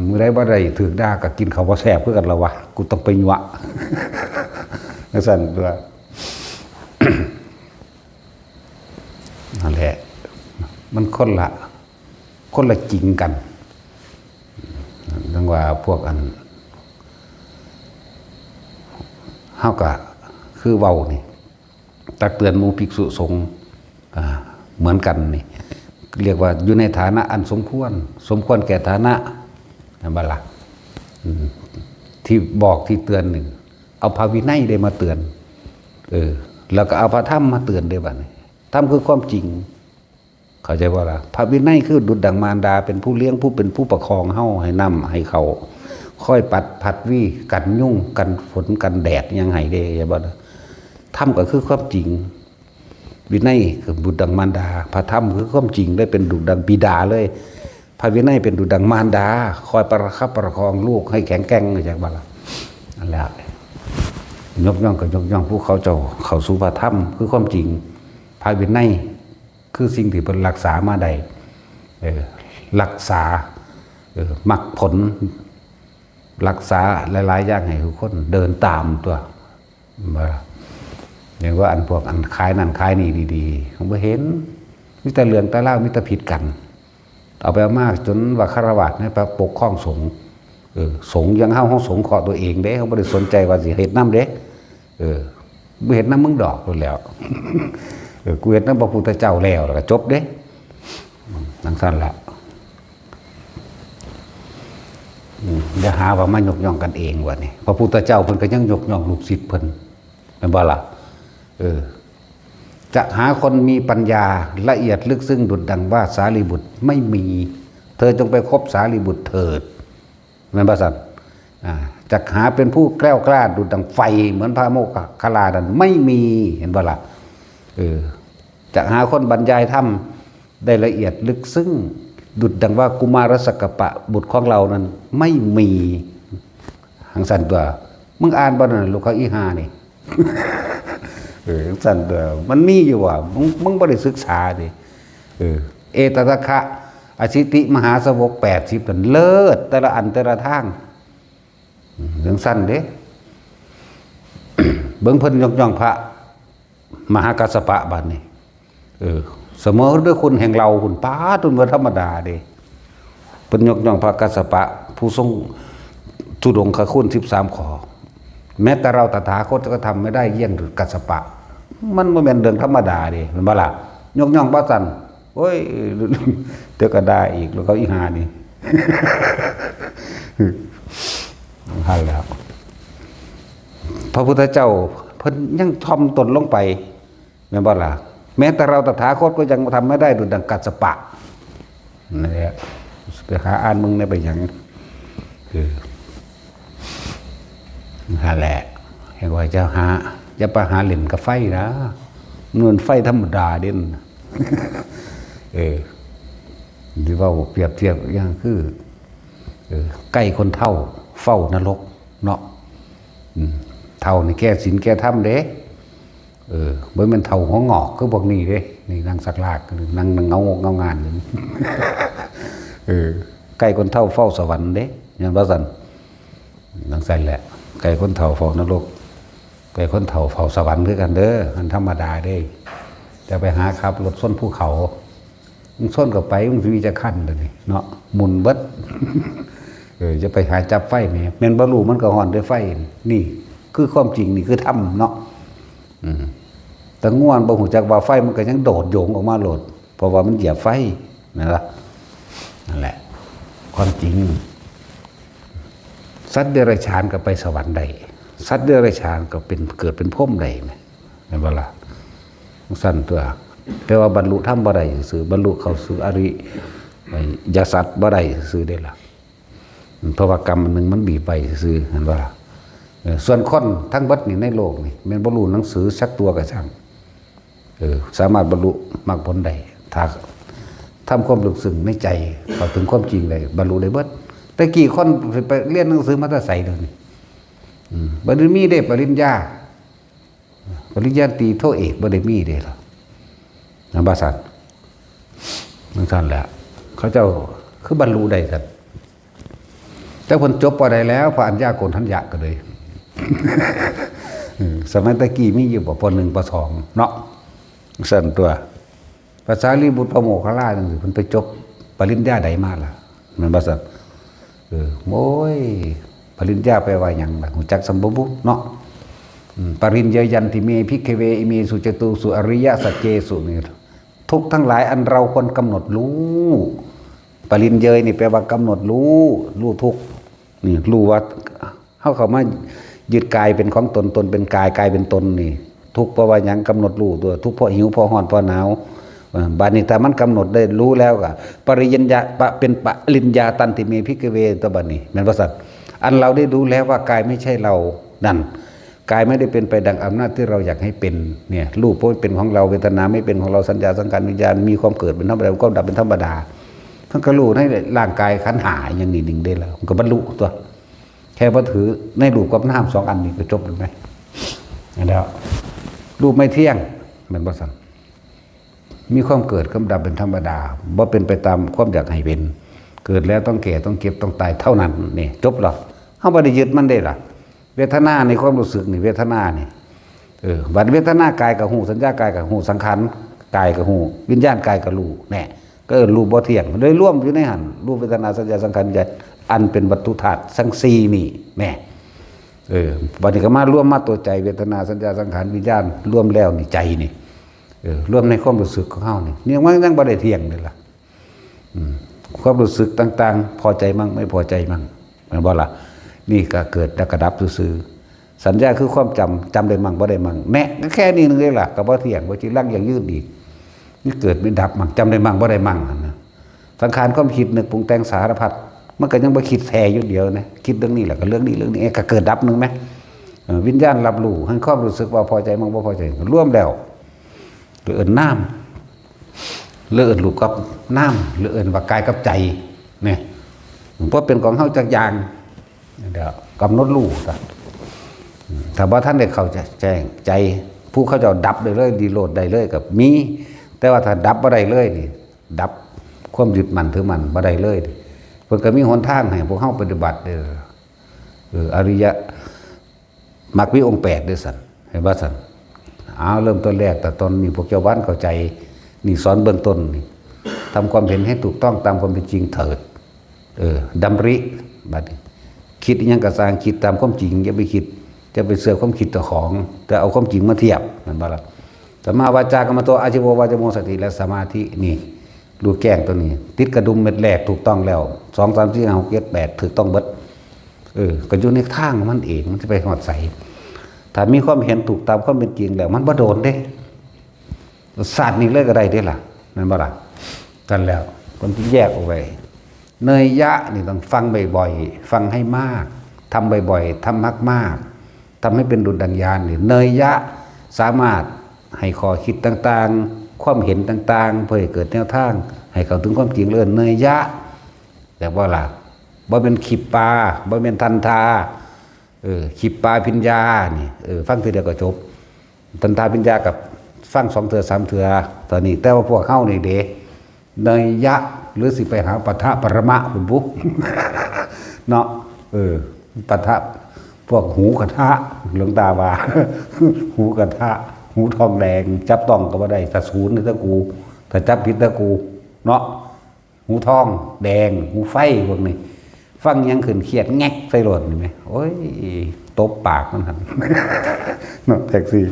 มื้อใดบ่ได้ถูกด่าก็กินข้าวบ่แซ่บคือกันแล้ววะกูต้องไปยั่วจังซั่นตัวนั่นแหละมันคนละจริงกันดังว่าพวกอันเฮาก็คือเว้านี่ตักเตือนหมู่ภิกษุสงฆ์เหมือนกันนี่เรียกว่าอยู่ในฐานะอันสมควรแก่ฐานะนั่นบ่ล่ะที่บอกที่เตือนหนึ่งเอา เอาพระวินัยได้มาเตือนแล้วก็เอาพระธรรมมาเตือนได้บัดนี้ธรรมคือความจริงเข้าใจว่าล่ะพระวินัยคือดุจดังมารดาเป็นผู้เลี้ยงผู้เป็นผู้ประคองเฮาให้นำให้เขาค่อยปัดผัดวี่กันยุ่งกันฝนกันแดดยังไงเด้อย่าบ่ธรรมก็คือความจริงวินัยคือดุจดังมารดาพระธรรมคือความจริงได้เป็นดุจดังบิดาเลยพระวินัยเป็นดุจดังมารดาคอยประคับประคองลูกให้แข็งแกร่งอย่างบ่ล่ะนั่นแหละยกย่องกับยกย่องผู้เขาเจ้าเข้าสู่พระธรรมคือความจริงพระวินัยคือสิ่งที่เป็นรักษามาได้รักษามรรคผลรักษาหลายๆอย่างให้ทุกคนเดินตามตัวอย่างว่าอันพวกอันคล้ายนั่นคล้ายนี่ดีๆผมเห็นมิตรเหลืองตาเล่ามิตรผิดกันเอาไปมากจนว่าฆราวาสเนี่ยไปปกครองสงฆ์สงฆ์ยังเข้าห้องสงฆ์ขอตัวเองเด้เขาไม่ได้สนใจว่าสิเหตุน้ำเด้ไม่เห็นน้ำมึงดอกเลยแล้วกูเห็นน้ำพระพุทธเจ้าแล้วก็จบเด้นั่งสั้นละอย่าหาว่ามายกย่องกันเองวะนี่พระพุทธเจ้าเพิ่นก็ยังยกย่องลูกศิษย์เพิ่นเป็นบ่ล่ะจะหาคนมีปัญญาละเอียดลึกซึ้งดุจดังว่าสารีบุตรไม่มีเธอจงไปคบสารีบุตรเถิดแม่นบ่สันจะหาเป็นผู้แกล้วกล้าดุจดังไฟเหมือนพระโมคคัลลานั้นไม่มีเห็นบ่ล่ะจะหาคนบรรยายธรรมได้ละเอียดลึกซึ้งดุจดังว่ากุมารสักกปะบุตรของเรานั้นไม่มีหังสันตัวมึงอ่านบ่นั่นลูกเขาอีหานี่สันตัวมันมีอยู่ว่ามึงบ่ได้ศึกษาดิเอตตะคะอสิติมหาสวก80นั่นเลิศแต่ละอันแต่ละทางเรื่องสั้นเด้เบิ่งเพิ่นยกย่องพระมหากัสสปะบัดนี้เสมอด้วยคุณแห่งเราคุณป้าตุนว่าธรรมดาเด้เพิ่นยกย่องพระกัสสปะผู้ทรงทุดงคคุณ13ข้อแม้แต่เราตถาคตก็ทำไม่ได้เยี่ยงกัสสปะมันบ่แม่นเรื่องธรรมดาเด้แม่นบ่ล่ะยกย่องบ่สั่นโอ้ยเดี๋ยวก็ได้อีกแล้วเขาอีหานี่หันแล้วพระพุทธเจ้าเพิ่นยังทอมตนลงไปแม่นบ่ล่ะแม้แต่เราตถาคตก็ยังทำไม่ได้ดุจดังกัสสปะนี่แหละไปหาอ่านมึงได้ไปอย่างนั่นแหละเห็นว่าจะหาจะไปหาเหรียญกับไฟนะเงินไฟธรรมดาเด่นหรือว่าเปรียบเทียบอย่างคือใกล้คนเฒ่าเฝ้านรกเนาะเฒ่านี่แก้ศีลแก้ธรรมเด้บ่แม่นเฒ่าหัวงอกคือพวกนี้เด้นี่นั่งสักลากนั่งเงางานอยู่ใกล้คนเฒ่าเฝ้าสวรรค์เด้อย่างว่าซั่นนั่งใส่แหละใกล้คนเฒ่าเฝ้านรกใกล้คนเฒ่าเฝ้าสวรรค์คือกันเด้อมันธรรมดาเด้จะไปหาขับรถส้นภูเขามึงส้นกับไปมึงสิมีจะขั้นเลยเนาะหมุนเบิดจะไปหาจับไฟแม่นบ่รู้มันก็ฮ้อนด้วยไฟนี่คือความจริงนี่คือธรรมเนาะแต่ง่วนบ่ฮู้จักว่าไฟมันก็ยังโดดโยงออกมาโลดเพราะว่ามันเหยียบไฟนั่นล่ะนั่นแหละความจริงสัตว์เดรัจฉานก็ไปสวรรค์ได้สัตว์เดรัจฉานก็เป็นเกิดเป็นพรหมได้แม่นบ่ล่ะสั้นตัวแต่ว่าบรรลุธรรมบ่ได้ซื่อบรรลุเข้าสู่อริยสัจบ่ได้ซื่อได้ล่ะเพราะว่ากรรมอันนึงมันบีบไปซื่อเห็นบ่ล่ะส่วนคนทั้งเบิดนี่ในโลกนี่แม้นบรรลุหนังสือสักตัวก็ช่างสามารถบรรลุมรรคผลได้ถ้าทำความลึกซึ้งในใจเข้าถึงความจริงได้บรรลุได้เบิดแต่กี่คนไปเรียนหนังสือมาแต่ไสเด้อนี่บ่ได้มีได้ปริญญาตรีโทเอกบ่ได้มีเด้ล่ะนำบาสันนั่นซั่นแหละเขาเจ้าคือบรรลุได้ซั่นแต่เพิ่นจบบ่ได้แล้วพระอัญญาโกณฑัญญะก็เลยสมัยตะกี้มีอยู่บ่ป.1 ป.2 เนาะสั่นตัวภาษาลีบุตรพระโมคคัลลาจังซี่เพิ่นไปจบปริญญาใดมาล่ะมันบ่ซั่นโอ้ยปริญญาแปลว่าหยังล่ะฮู้จักสัมบ่บุเนาะปริญญายันติเมภิกขเวอิเมสุจตุสุอริยสัจเจสุนี่ทุกทั้งหลายอันเราควรกำหนดรู้ปริญญานี่แปลว่ากำหนดรู้ทุกนี่รู้ว่าเฮาเข้ามา ยึดกายเป็นของตนตนเป็นกายกายเป็นตนนี่ทุกข์เพราะว่าหยังกำหนดรู้ตัวทุกข์เพราะหิวเพราะร้อนเพราะหนาวบัดนี้ถ้ามันกำหนดได้รู้แล้วก็ปริยัญญาเป็นปริญญาตันติเมพิกเวตัวบัดนี้แม่นบ่สัตว์อันเราได้รู้แล้วว่ากายไม่ใช่เรานั่นกายไม่ได้เป็นไปดังอำนาจที่เราอยากให้เป็นเนี่ยรูปไม่เป็นของเราเวทนาไม่เป็นของเราสัญญาสังขารวิญญาณมีความเกิดเป็นธรรมดาก็ดับเป็นธรรมดาทั้งกระรู้ในร่างกายขันธ์หาอย่างนี้หนึ่งได้แล้วมันก็บรรลุตัวแค่ว่าถือในรูปกับนามสองอันนี้ก็จบเลยไหมแล้วรูปไม่เที่ยงเหมือนบ่สันมีความเกิดกับดับเป็นธรรมดาบ่เป็นไปตามความอยากให้เป็นเกิดแล้วต้องแก่ต้องเก็บต้องตายเท่านั้นนี่จบหรอเขาไม่ได้ยึดมันได้หรอเวทนาในความรู้สึกนี่เวทนานี่บัดเวทนากายกับหูสัญญากายกับหูสังขารกายกับหูวิญญาณกายกับรูแน่ก็รูปบ่เที่ยงเลยร่วมอยู่ในหันรูปเวทนาสัญญาสังขารวิญญาณอันเป็นวัตถุธาตุทั้งสี่นี่แน่บัดนี้ก็มาร่วมมาตัวใจเวทนาสัญญาสังขารวิญญาณร่วมแล้วนี่ใจนี่ร่วมในความรู้สึกของเขานี่มันยังบ่ได้เที่ยงเลยล่ะความรู้สึกต่างๆพอใจมั่งไม่พอใจมั่งมันบ่ล่ะนี่ก็เกิดแล้วก็ดับซื่อสัญญาคือความจำได้มั่งบ่ได้มั่งแน่ก็แค่นี้นึงเลยล่ะก็บ่เที่ยงบ่จิรักอย่างยืดอีกนี่เกิดไม่ดับมั่งจำได้มั่งบ่ได้มั่งนะสังขารความคิดนึกปรุงแต่งสารพัดมันก็ยังบ่คิดแท้อยู่เดียวนะคิดเรื่องนี้แหละก็เรื่องนี้ก็เกิดดับนึงไหมวิญญาณรับรู้ให้ความรู้สึกว่าพอใจมั่งบ่พอใจร่วมแล้วหรือน้ำหรือรูปกับน้ำหรือว่ากายกับใจเนี่ยเพราะเป็นของเฮาจักอย่างเดี๋ยวกำหนดรู้ถ้าว่าท่านได้เข้าแจ้งใจผู้เขาจะดับได้เลยดีโลดได้เลยกับมีแต่ว่าถ้าดับบ่ได้เลยนี่ดับความยึดมั่นถือมั่นบ่ได้เลยเพิ่นก็มีหนทางให้พวกเฮาปฏิบัติเด้ออริยมรรคมีองค์8ด้วยสั่นเห็นบ่สั่นเอาเริ่มต้นแรกแต่ตอนนี้พวกเจ้าบ้านเข้าใจนี่สอนเบื้องต้นนี่ทำความเห็นให้ถูกต้องตามความเป็นจริงเถิดดำริบัดนี้คิดยังกระสร้างคิดตามความจริงอย่าไปคิดจะไปเสือความคิดต่อของแต่เอาความจริงมาเทียบมันบ่ล่ะสัมมาวาจากรรมโตอาชีววาจโมสติและสมาธินี่ดูแก้งตัวนี้ติดกระดุมเม็ดแรกถูกต้องแล้ว2 3 4 5 6 7 8ถูกต้องเบิดก็อยู่ในทางมันเองมันจะไปหอดใสถ้ามีความเห็นถูกตามความเป็นจริงแล้วมันบ่โดนเด้ศาสตร์นี้เลยก็ได้เด้ล่ะนั่นบ่ล่ะกันแล้วคนที่แยกออกไปเนยยะนี่ต้องฟังบ่อยๆฟังให้มากทำบ่อยๆทำมากๆทำให้เป็นดุจดังยานนี่เนยยะสามารถให้ข้อคิดต่างๆความเห็นต่างๆเพื่อให้เกิดแนวทางให้เข้าถึงความจริงเลยเนยยะแต่ว่าล่ะบ่เป็นขีปาบ่เป็นทันทาขีปาพิญญานี่ฟังทีเดียวก็จบทันทาพิญญากับฟัง2 เทื่อ 3 เทื่อตอนนี้แต่ว่าพวกเฮานี่เด้เนยยะหรือสิไปหาปะทะปรมะคุณบุ๊ก เนาะปะทะพวกหูกระทะหลวงตาว่า หูกระทะหูทองแดงจับต้องก็บ่ได้ถ้าศูนย์นี่ตะกูถ้าจับผิดตะกูเนาะหูทองแดงหูไฟพวกนี้ฟังยังขึ้นเครียดแงกใส่รถนี่ไหมโอ้ยตบปากมันหัน เนาะแท็กซี่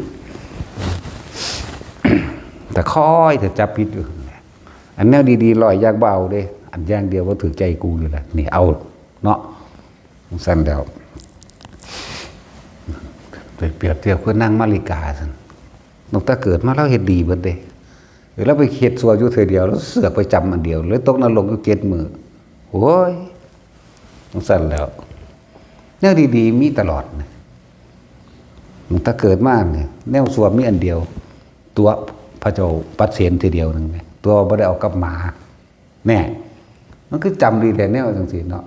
แต่ค่อยแต่จับผิดอยู่อันแนวดีๆลอยยากเบาเด้อันอย่างเดียวว่าถือใจกูอยู่แหละนี่เอาเนาะสั้นเดียวไปเปรียบเทียบเพื่อนั่งมาริกาสันนกตาเกิดมาแล้วเห็นดีเบิดเด้แล้วไปเข็ดสัวอยู่เธอเดียวแล้วเสือกไปจำอันเดียวเลยตกนรกอยู่7 มื้อโอ้ยสั้นแล้วแนวดีๆมีตลอดนกตาเกิดมาเนี่ยแนวสัวมีอันเดียวตัวพระเจ้าปัดเสียนทีเดียวนึงไหมตัวไม่ได้เอากับหมาแน่มันคือจำดีแต่แนวจังสีเนาะ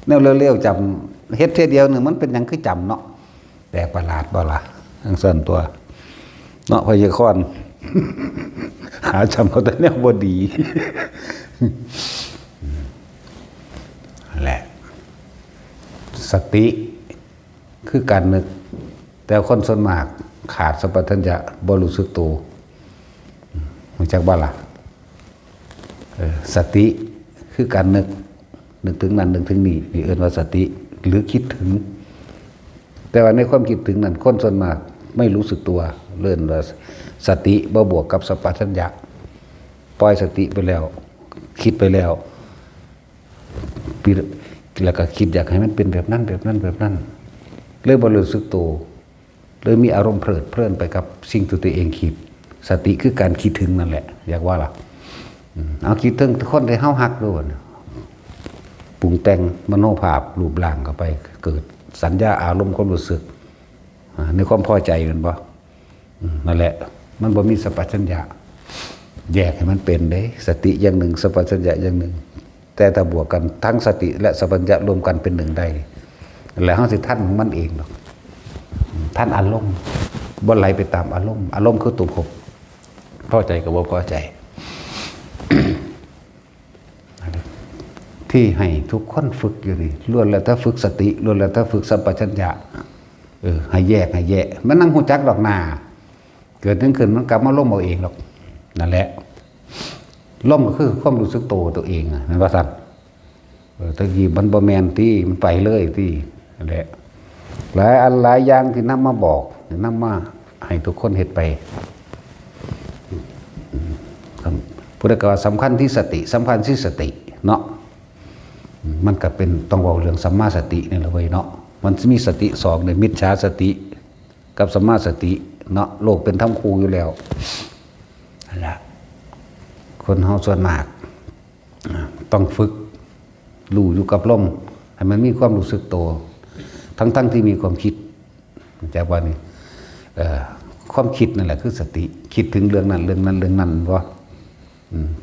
แนวเร็วๆจำเฮ็ดเท่เดียวหนึ่งมันเป็นยังคือจำเนาะแปลกประหลาดบ่ล่ะทั้งส่วนตัวเนาะพยากรณ์ หาจำเอาแต่แนวบ่ดีแหละสติคือการนึกแต่คนส่วนมากขาดสัมปชัญญะบ่รู้สึกตัวรู้จักบ่ล่ะสติคือการนึกถึงนั้นนึกถึงนี่เอิ้นว่าสติหรือคิดถึงแต่ว่าในความคิดถึงนั้นคนส่วนมากไม่รู้สึกตัวเลื่อนว่าสติบ่บวกกับสัมปชัญญะปล่อยสติไปแล้วคิดไปแล้วแล้วก็คิดอยากให้มันเป็นแบบนั้น เลยบ่รู้สึกตัวเลยมีอารมณ์เพลินไปกับสิ่งที่ตัวเองคิดสติคือการคิดถึงนั่นแหละอยากว่าล่ะเอาคิดถึงคนที่เฮาฮักด้วยปรุงแต่งมโนภาพรูปร่างเข้าไปเกิดสัญญาอารมณ์ความรู้สึกในความพอใจมันบ่นั่นแหละมันบ่มีสัพพัญญะแยกให้มันเป็นเด้สติอย่างหนึ่งสัพพัญญะอย่างหนึ่งแต่ถ้าบวกกันทั้งสติและสัพพัญญะรวมกันเป็นหนึ่งได้แล้วเฮาสิทันของมันเองหรอกท่านอารมณ์บ่ไหลไปตามอารมณ์คือตัวผมพอใจกับบ่พอใจ ที่ให้ทุกคนฝึกอยู่นี่ล้วนแล้วถ้าฝึกสติล้วนแล้วถ้าฝึกสัมปชัญญะให้แยกมันนั่งหูจักดอกหน้าเกิดขึ้นมันกลับมาล่มเอาเองหรอกนั่นแหละล่มก็คือความรู้สึกตัวเองนั่นว่าสั่นตะกี้มันบ่แมนที่มันไปเลยที่นั่นแหละหลายอันหลายอย่างที่นำมาบอกนำมาให้ทุกคนเฮ็ดไปพุทธกาลสำคัญที่สติสำคัญที่สติเนาะมันก็เป็นต้องเว้าเรื่องสัมมาสตินี่แหละเว้ยเนาะมันมีสติสองเนี่ยมิจฉาสติกับสัมมาสติเนาะโลกเป็นธรรมคู่อยู่แล้วนั่นแหละคนเฮาส่วนมากต้องฝึกรู้อยู่กับลมให้มันมีความรู้สึกตัวทั้งที่มีความคิดจากว่านี่ความคิดนั่นแหละคือสติคิดถึงเรื่องนั้นว่า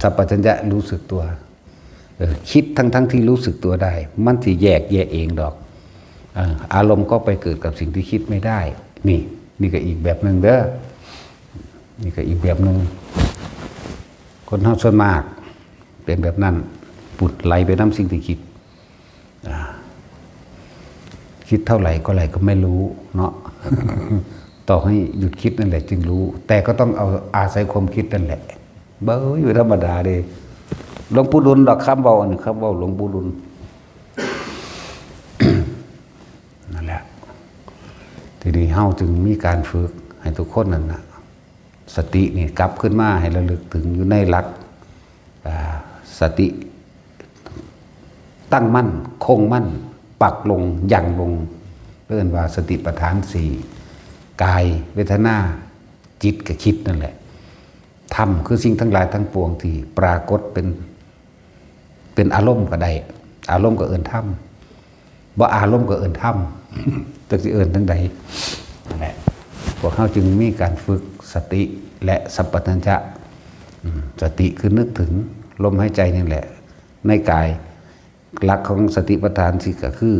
สัพพัญญะรู้สึกตัวคิดทั้งที่รู้สึกตัวได้มันสิแยกเองดอกอารมณ์ก็ไปเกิดกับสิ่งที่คิดไม่ได้นี่ก็อีกแบบหนึ่งเด้อนี่ก็อีกแบบหนึ่งคนเฮาส่วนมากเป็นแบบนั้นปุดไหลไปน้ำสิ่งที่คิดคิดเท่าไหร่ก็ไหลก็ไม่รู้เนาะ ต่อให้หยุดคิดนั่นแหละจึงรู้แต่ก็ต้องเอาอาศัยความคิดนั่นแหละเบ้ออยู่ธรรมดาเด้หลวงปู่ดุลดอกคำเบาอันนี้คำเบาหลวงปู่ดุล นั่นแหละทีนี้เฮาจึงมีการฝึกให้ทุกคนนั่นนะสตินี่กลับขึ้นมาให้ระลึกถึงอยู่ในหลักสติตั้งมั่นคงมั่นปักลงยั่งลงเรียกว่าสติปัฏฐานสี่กายเวทนาจิตกับคิดนั่นแหละธรรมคือสิ่งทั้งหลายทั้งปวงที่ปรากฏเป็นอารมณ์ก็ได้อารมณ์ก็เอิ้นธรรมบ่อารมณ์ก็เอิ้นธรรมจักสิเอิ้นทั้งใดนั่นแหละพวกเขาจึงมีการฝึกสติและสัพพัญญะสติคือนึกถึงลมหายใจนี่แหละในกายหลักของสติปัฏฐานสิก็คือ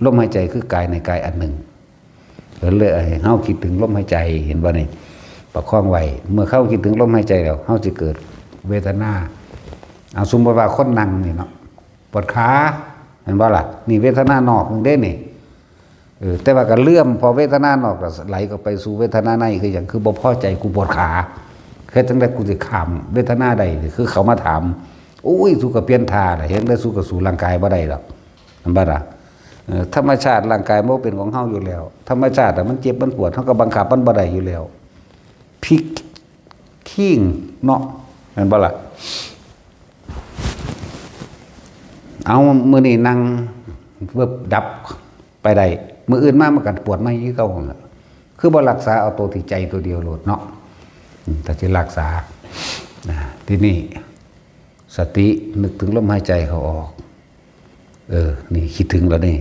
ลมหายใจคือกายในกายอันหนึ่งเลยเฮาคิดถึงลมหายใจเห็นบ่นี่ประคองไว้เมื่อเข้าคิดถึงลมหายใจแล้วเฮาจะเกิดเวทนาเอาสมมติว่าคนนั่งนี่เนาะปวดขาเห็นบ่ล่ะนี่เวทนานอกนึงเด้นี่แต่ว่าก็เลื่อมพอเวทนานอกก็ไหลก็ไปสู่เวทนาในคืออย่างคือบ่พอใจกูปวดขาเคยจังได๋กูสิข้ามเวทนาใดคือเขามาถามอุ้ยสู้กับเปลี่ยนท่าล่ะเห็นได้สู้กับสู่ร่างกายบ่ได้ดอกมันบ่ล่ะธรรมชาติร่างกายมันเป็นของเฮาอยู่แล้วธรรมชาติมันเจ็บมันปวดเฮาก็บังคับมันบ่ได้อยู่แล้วพลิกขิ้งเนาะแม่นบ่ล่ะเอามื้อนี้นั่งเวิบดับไปได้มื้ออื่นมามันก็ปวดมาอีกเก่าหั่นล่ะคือบ่รักษาเอาตัวที่ใจตัวเดียวโลดเนาะถ้าสิรักษาที่นี่สตินึกถึงลมหายใจเขาออกนี่คิดถึงแล้วนี่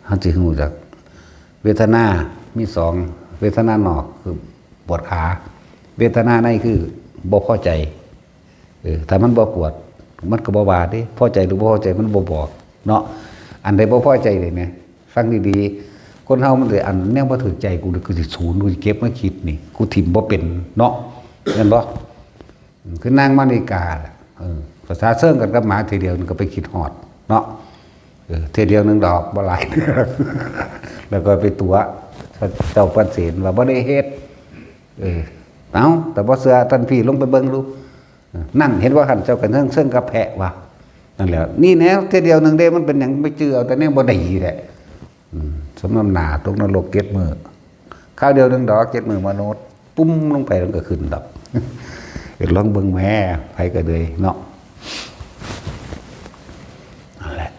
เฮาสิรู้จักเวทนามีสองเวทนานอกคือปวดขาเวทนาในคือบ่พอใจถ้ามันบ่ปวดมันก็บ่ว่าเด้พอใจหรือบ่พอใจมันบ่บอกเนาะอันใดบ่พอใจเลยนะฟังดีๆคนเฮามันสิอันแนวบ่ถูกใจกูกูสิสูญกูสิเก็บมาคิดนี่กูถิ่มบ่เป็นเนาะแม่นบ่คือนางมาริกาภาษาเซิงกันกับหมาทีเดียวมันก็ไปคิดฮอดเนาะทีเดียวนึงดอกบ่หลาย แล้วก็ไปตัวเจ้าปันเสนว่าบ่ได้เฮ็ดเอาแต่บ่เชื่อท่านพี่ลงไปเบิ่งดูนั่นเห็นว่าหันเจ้ากันเซิงกับแพะว่ะนั่นแหละนี่แนวทีเดียวนึงเด้มันเป็นหยังไปเจือเอาแต่แนวบ่ได้แหละสมน้ำหน้าตกนรก7มื้อข้าวเดียวนึงดอก7มื้อมนุษย์ปุ้มลงไปมันก็ขึ้นดอกลองเบิ่งแม่ไผก็เลยเนาะนั่นแหละ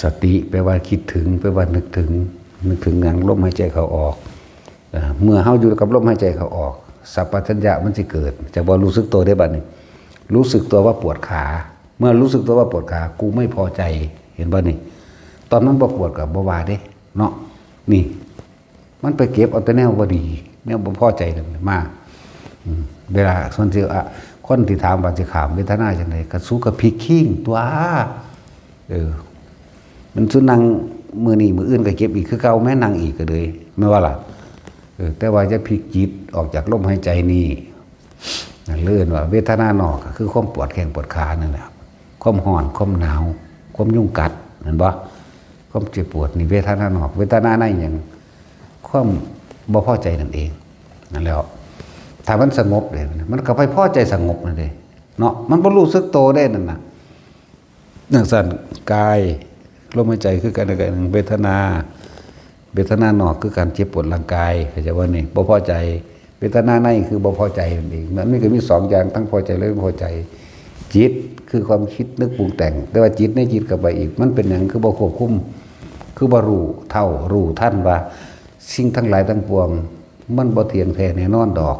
ส สติแปลว่าคิดถึงแปลว่านึกถึงอย่างลมหายใจเขาออกเมื่อเฮาอยู่กับลมหายใจเขาออกสัพพัญญะมันสิเกิดจะบ่รู้สึกตัวได้บัดนี้รู้สึกตัวว่าปวดขาเมื่อรู้สึกตัวว่าปวดขากูไม่พอใจเห็นบ่นี่ตอนนั้นบ่ปวดกับบ่ว่าเด้เนาะนี่มันไปเก็บเอาแต่แนวบ่ดีแนวบ่พอใจนั่นมาเวลาส่วนที่คนที่ถามว่าสิขามเวทนาจังได๋ก็สู้กับพลิกขิงตัวมันสุนั่งมื้อนี้มื้ออื่นก็เก็บอีกคือเก่าแม่นั่งอีกก็เลยไม่ว่าล่ะแต่ว่าจะพลิกจิตออกจากลมหายใจนี่นั่นเลื่อนว่าเวทนานอกก็คือความปวดแข้งปวดขานั่นแหละความร้อนความหนาวความยุ่งกัดเห็นบ่ความเจ็บปวดนี่เวทนานอกเวทนาในอย่างความบ่พอใจนั่นเองนั่นแล้วถ้ามันสงบเลยมันก็ไปพอใจสงบนั่นเองเนาะมันบ่รู้สึกโตได้นั่นน่ะจังซั่นกายลมหายใจคือการหนึ่งเวทนานอกคือการเจ็บปวดร่างกายเข้าใจว่านี่บ่พอใจเวทนาในคือบ่พอใจนั่นเองมันก็มีสองอย่างทั้งพอใจและไม่พอใจจิตคือความคิดนึกปรุงแต่งแต่ว่าจิตในจิตกับไปอีกมันเป็นอย่างคือบ่ควบคุมคือบ่รู้เท่ารู้ทันว่าสิ่งทั้งหลายทั้งปวงมันบ่เที่ยงแท้แน่นอนดอก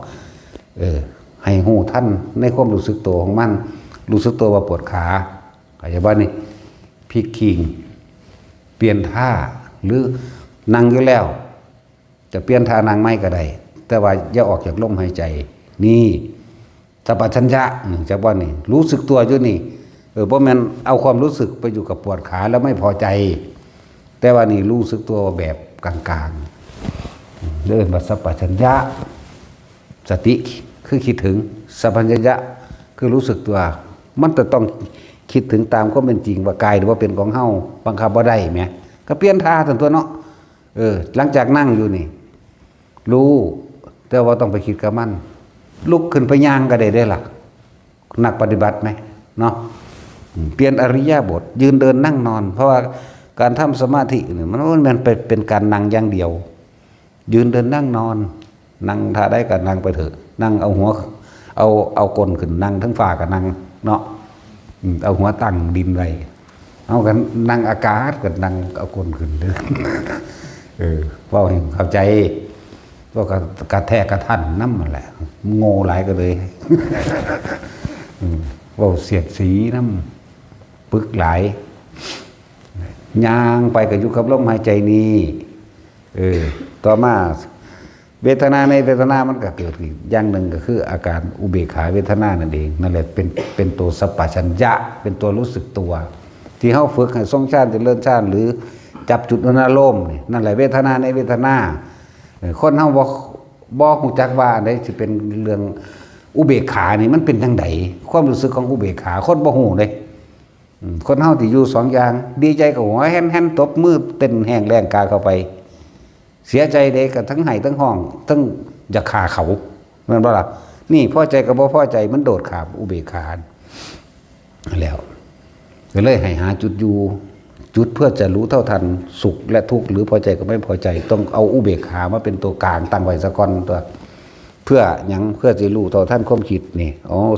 ให้ฮู้ทันในความรู้สึกตัวของมันรู้สึกตัวว่าปวดขาเข้าใจบ่นี่พลิกขิงเปลี่ยนท่าหรือนั่งอยู่แล้วจะเปลี่ยนท่านั่งไม่ก็ได้แต่ว่าอย่าออกจากลมหายใจนี่สัพพัญญะจากว่านี่รู้สึกตัวอยู่นี่เพราะมันเอาความรู้สึกไปอยู่กับปวดขาแล้วไม่พอใจแต่ว่านี่รู้สึกตัวแบบกลางๆเดินมาสัพพัญญะสติคือคิดถึงสัพพัญญะคือรู้สึกตัวมันจะต้องคิดถึงตามความเป็นจริงว่ากายหรือว่าเป็นของเฮาบังคับบ่ได้แหมก็เปลี่ยนท่าทั้งตัวเนาะหลังจากนั่งอยู่นี่รู้แต่ว่าต้องไปคิดกับมันลุกขึ้นไปย่างก็ได้ล่ะนักปฏิบัติไหมเนาะเปลี่ยนอริยบทยืนเดินนั่งนอนเพราะว่าการทำสมาธินี่มันเป็นการนั่งอย่างเดียวยืนเดินนั่งนอนนั่งท่าได้ก็นั่งไปเถอะนั่งเอาหัวเอาก้นขึ้นนั่งทั้งฝ่าก็นั่งเนาะเอาหัวตั้งดินไว้เอากันนั่งอากาศก็นั่งเอาก้นขึ้นเด้อว่าให้เข้าใจว่ากระแทกกระทันน้ำมันแหละโง่หลายก็เลยว่าเสียดสีน้ำปึกหลายย่างไปกับยุคกับลมหายใจนี้ต่อมาเวทนาในเวทนามันก็เกิดอีกอย่างหนึ่งก็คืออาการอุเบกขาเวทนานั่นเองนั่นแหละเป็นตัวสัพพัญญะเป็นตัวรู้สึกตัวที่เขาฝึกให้ทรงชาติเจริญชาติหรือจับจุดอารมณ์นั่นแหละเวทนาในเวทนาคนเฮาบ่ฮู้จักว่าอันใดสิเป็นเรื่องอุเบกขานี่มันเป็นจังไดความรู้สึกของอุเบกขาคนบ่ฮู้เด้คนเฮาที่อยู่สองอย่างดีใจก็หัวแฮ่นๆตบมือเต้นแห้งแรงกาเข้าไปเสียใจเด้ก็ทั้งไห้ทั้งห้องทั้งอยากฆ่าเขาแม่นบ่ล่ะนี่พอใจกับบ่พอใจมันโดดขาบอุเบกขาแล้วก็เลยให้หาจุดอยู่จุดเพื่อจะรู้เท่าทันสุขและทุกข์หรือพอใจกับไม่พอใจต้องเอาอุเบกขามาเป็นตัวกลางตั้งไว้ซะก่อนตัวเพื่อหยังเพื่อจะรู้เท่าทันความคิดนี่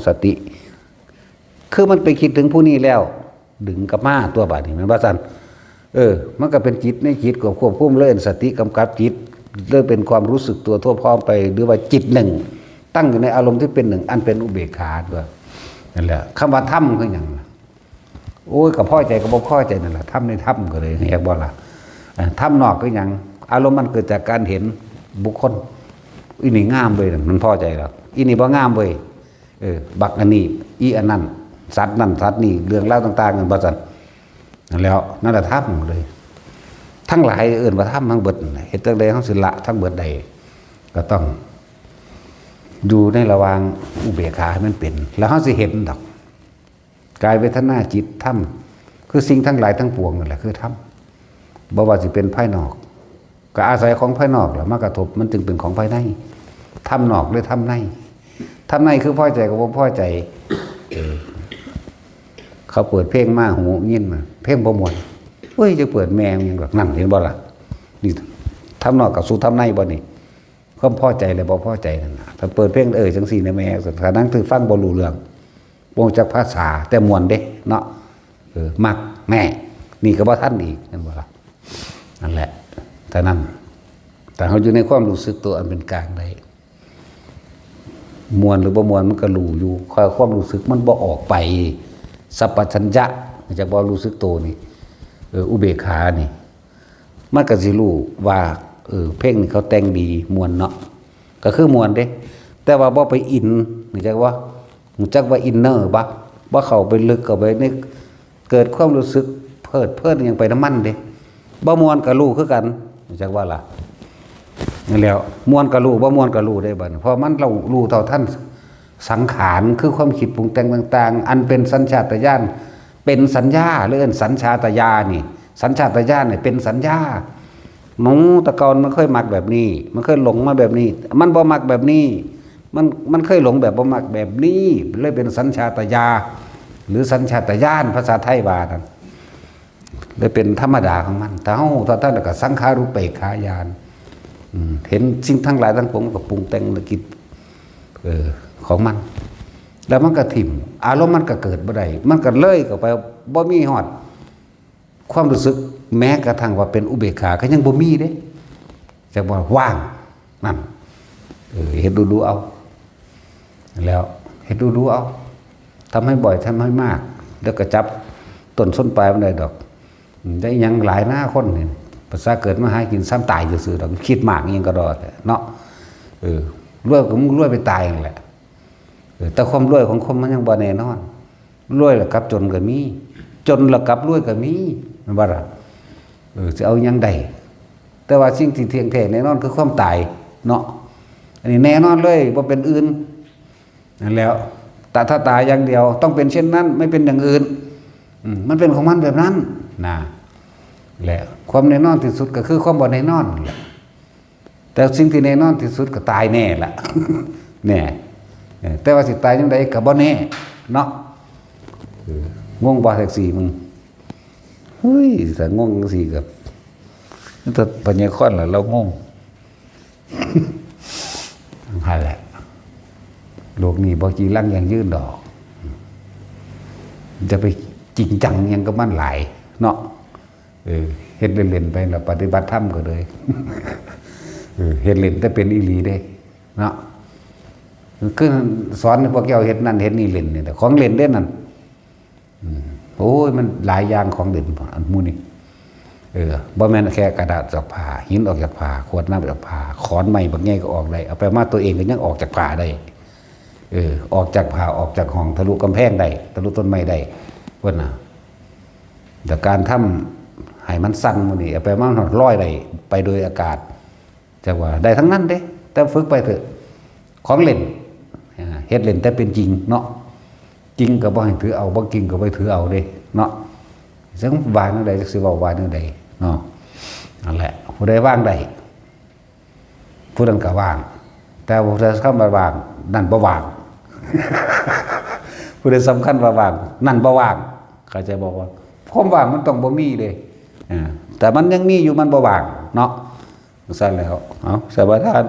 สติคือมันไปคิดถึงผู้นี้แล้วดึงกับมาตัวบาดนี่มันว่าซั่นมันก็เป็นจิตในจิตควบคุมเลยสติกำกับจิตเลยเป็นความรู้สึกตัวทั่วพร้อมไปหรือว่าจิตหนึ่งตั้งอยู่ในอารมณ์ที่เป็นหนึ่งอันเป็นอุเบกขาด้วยนั่นแหละคำว่าธรรมคือหยังโอ้ยกับพ่อใจกับบ่พ่อใจนั่นแหละทำในธรรมก็เลยเรียกว่าล่ะธรรมนอกก็ยังอารมณ์มันเกิดจากการเห็นบุคคลอีนี่งามเว้ยมันพ่อใจหรอกอีนี่บ่งามเว้ยบักอันนี้อีอันนั้นสัตว์นั่นสัตว์นี่เรื่องเล่าต่างๆกันบ่ซั่นนั่นแล้วนั่นแหละธรรมเลยทั้งหลายว่าธรรมทั้งเบิดเฮ็ดจังได๋เฮาสิละทั้งเบิดใดก็ต้องอยู่ในระหว่างอุเบกขาให้มันเป็นแล้วเฮาสิเห็นดอกกายเวทนาจิตธรรมคือสิ่งทั้งหลายทั้งปวงนั่นแหละคือธรรมบ่ว่าสิเป็นภายนอกก็อาศัยของภายนอกแหละมากระทบมันจึงเป็นของภายในธรรมนอกหรือธรรมในธรรมในคือพอใจกับบ่พอใจเขาเปิดเพลงมาหูยินมาเพลงบ่ม่วนเฮ้ยจะเปิดแมงอย่างแบบนั่นเห็นบ่ล่ะนี่ธรรมนอกกับสู่ธรรมในบ่นี่ความพอใจและบ่พอใจนั่นน่ะถ้าเปิดเพลงจังซี่นะแม่สุดท้ายนั้นคือฟังบ่รู้เรื่องบ่จากภาษาแต่ม่วนเด้เนาะมักแม่ นี่ก็บ่ทันอีกนั่นบ่ล่ะนั่นแหละแต่นั้นแต่เขาอยู่ในความรู้สึกตัวอันเป็นกลางได้มวลหรือบ่มวลมันก็รู้อยู่ความรู้สึกมันบ่ออกไปสัพพัญญะจากบ่รู้สึกตัวนี่อุเบกขานี่มันก็สิรู้ว่าเพลงนี่เขาแต่งดีมวลเนาะก็คือมวลเด้แต่ว่าบ่ไปอินรู้จักว่าอินเนอร์บ่เข้าไปลึกเข้าไปนี่เกิดความรู้สึกเพลิดยังไปน้ำมันเด้บ่มวลก็รู้คือกันรู้จักว่าล่ะนั่นแล้วมวลก็รู้บ่มวลก็รู้ได้บัดเพราะมันเรารู้เท่าท่านสังขารคือความคิดปรุงแต่งต่างๆอันเป็นสัญชาตญาณเป็นสัญญาหรือสัญชาตญาณนี่สัญชาตญาณเนี่ยเป็นสัญญาหนูตะกอนมันเคยมักแบบนี้มันเคยหลงมาแบบนี้มันบ่มักแบบนี้มันเคยหลงแบบบ่มักแบบนี้เลยเป็นสัญชาตญาณหรือสัญชาตญาณภาษาไทยว่านั่นเลยเป็นธรรมดาของมันแต่เฮาถ้าท่านก็สังขารุปเปกขายานเห็นสิ่งทั้งหลายทั้งปวงก็ปรุงแต่งนึกคิดของมันแล้วมันก็ถิ่มอารมณ์มันก็เกิดบ่ได้มันก็เลยเข้าไปบ่มีฮอดความรู้สึกแม้กระทั่งว่าเป็นอุเบกขาก็ยังบ่มีเด้จักว่าว่างนั่นเฮ็ดดูเอาแล้วเฮ็ดดูเอาทำให้บ่อยทำให้มากแล้วก็จับต้นส้นปลายมันได้ดอกได้ยังหลายหน้าคนนี่ภาษาเกิดมาหากินซ้ำตายซื่อๆดอกคิดมากยังก็ดอเนาะรวยก็มึงรวยไปตายนั่นแหละแต่ความรวยของคนมันยังบ่แน่นอนรวยแล้วกลับจนก็มีจนแล้วกลับรวยก็มีมันว่าล่ะจะเอายังได้แต่ว่าสิ่งที่เที่ยงแท้แน่นอนคือความตายเนาะอันนี้แน่นอนเลยบ่เป็นอื่นนั่นแล้วแต่ถ้าตายอย่างเดียวต้องเป็นเช่นนั้นไม่เป็นอย่างอื่นมันเป็นของมันแบบนั้นนะแหละความแน่นอนที่สุดก็คือความบ่แน่นอนแหละแต่สิ่งที่แน่นอนที่สุดก็ตายแน่ละแน่แต่ว่าสิตายยังไงก็บ่แน่เนาะงงบ่แท็กซี่มึงเฮ้ยแต่งงสิกับแต่ปัญญาค่อนล่ะเรางงนั่นแหละโลกนี้บ่จีรังยังยืนดอกจะไปจริงจังยังก็มันหลายเนาะเฮ็ดเล่นๆไปแล้วปฏิบัติธรรมก็เลยเฮ็ดเล่นแต่เป็นอีหลีเด้เนาะคือสอนพวกเจ้าเฮ็ดนั่นเฮ็ดนี่เล่นนี่แต่ของเล่นเด้นั่นโอ้ยมันหลายอย่างของเล่นอันหมู่นี้บ่แม่นแค่กระดาษจากผ้าหินออกจากผ้าขวดน้ำจากผ้าขอนไม้บักใหญ่ก็ออกได้เอาไปมาตัวเองก็ยังออกจากผ้าได้ออกจากผ้าออกจากห้องทะลุกำแพงได้ทะลุต้นไม้ได้เพิ่นน่ะแต่การทำให้มันสั่นมื้อนี้เอาไปมาลอยได้ไปโดยอากาศจังว่าได้ทั้งนั้นเด้แต่ฝึกไปเถอะของเล่นเฮ็ดเล่นแต่เป็นจริงเนาะจริงก็บ่ให้ถือเอาบ่จริงก็บ่ถือเอาเด้เนาะจังว่าแนวใดจักสิเว้าว่าแนวใดเนาะนั่นแหละผู้ใดว่างได้ผู้นั้นก็ว่างแต่ผู้ใดเข้ามาว่างนั่นบ่ว่างผู้ใดสำคัญว่าว่างนั่นบ่ว่างเข้าใจบ่ว่าความว่างมันต้องบ่มีเด้แต่มันยังมีอยู่มันบ่ว่างเนาะซั่นแล้วเอาสบายทาน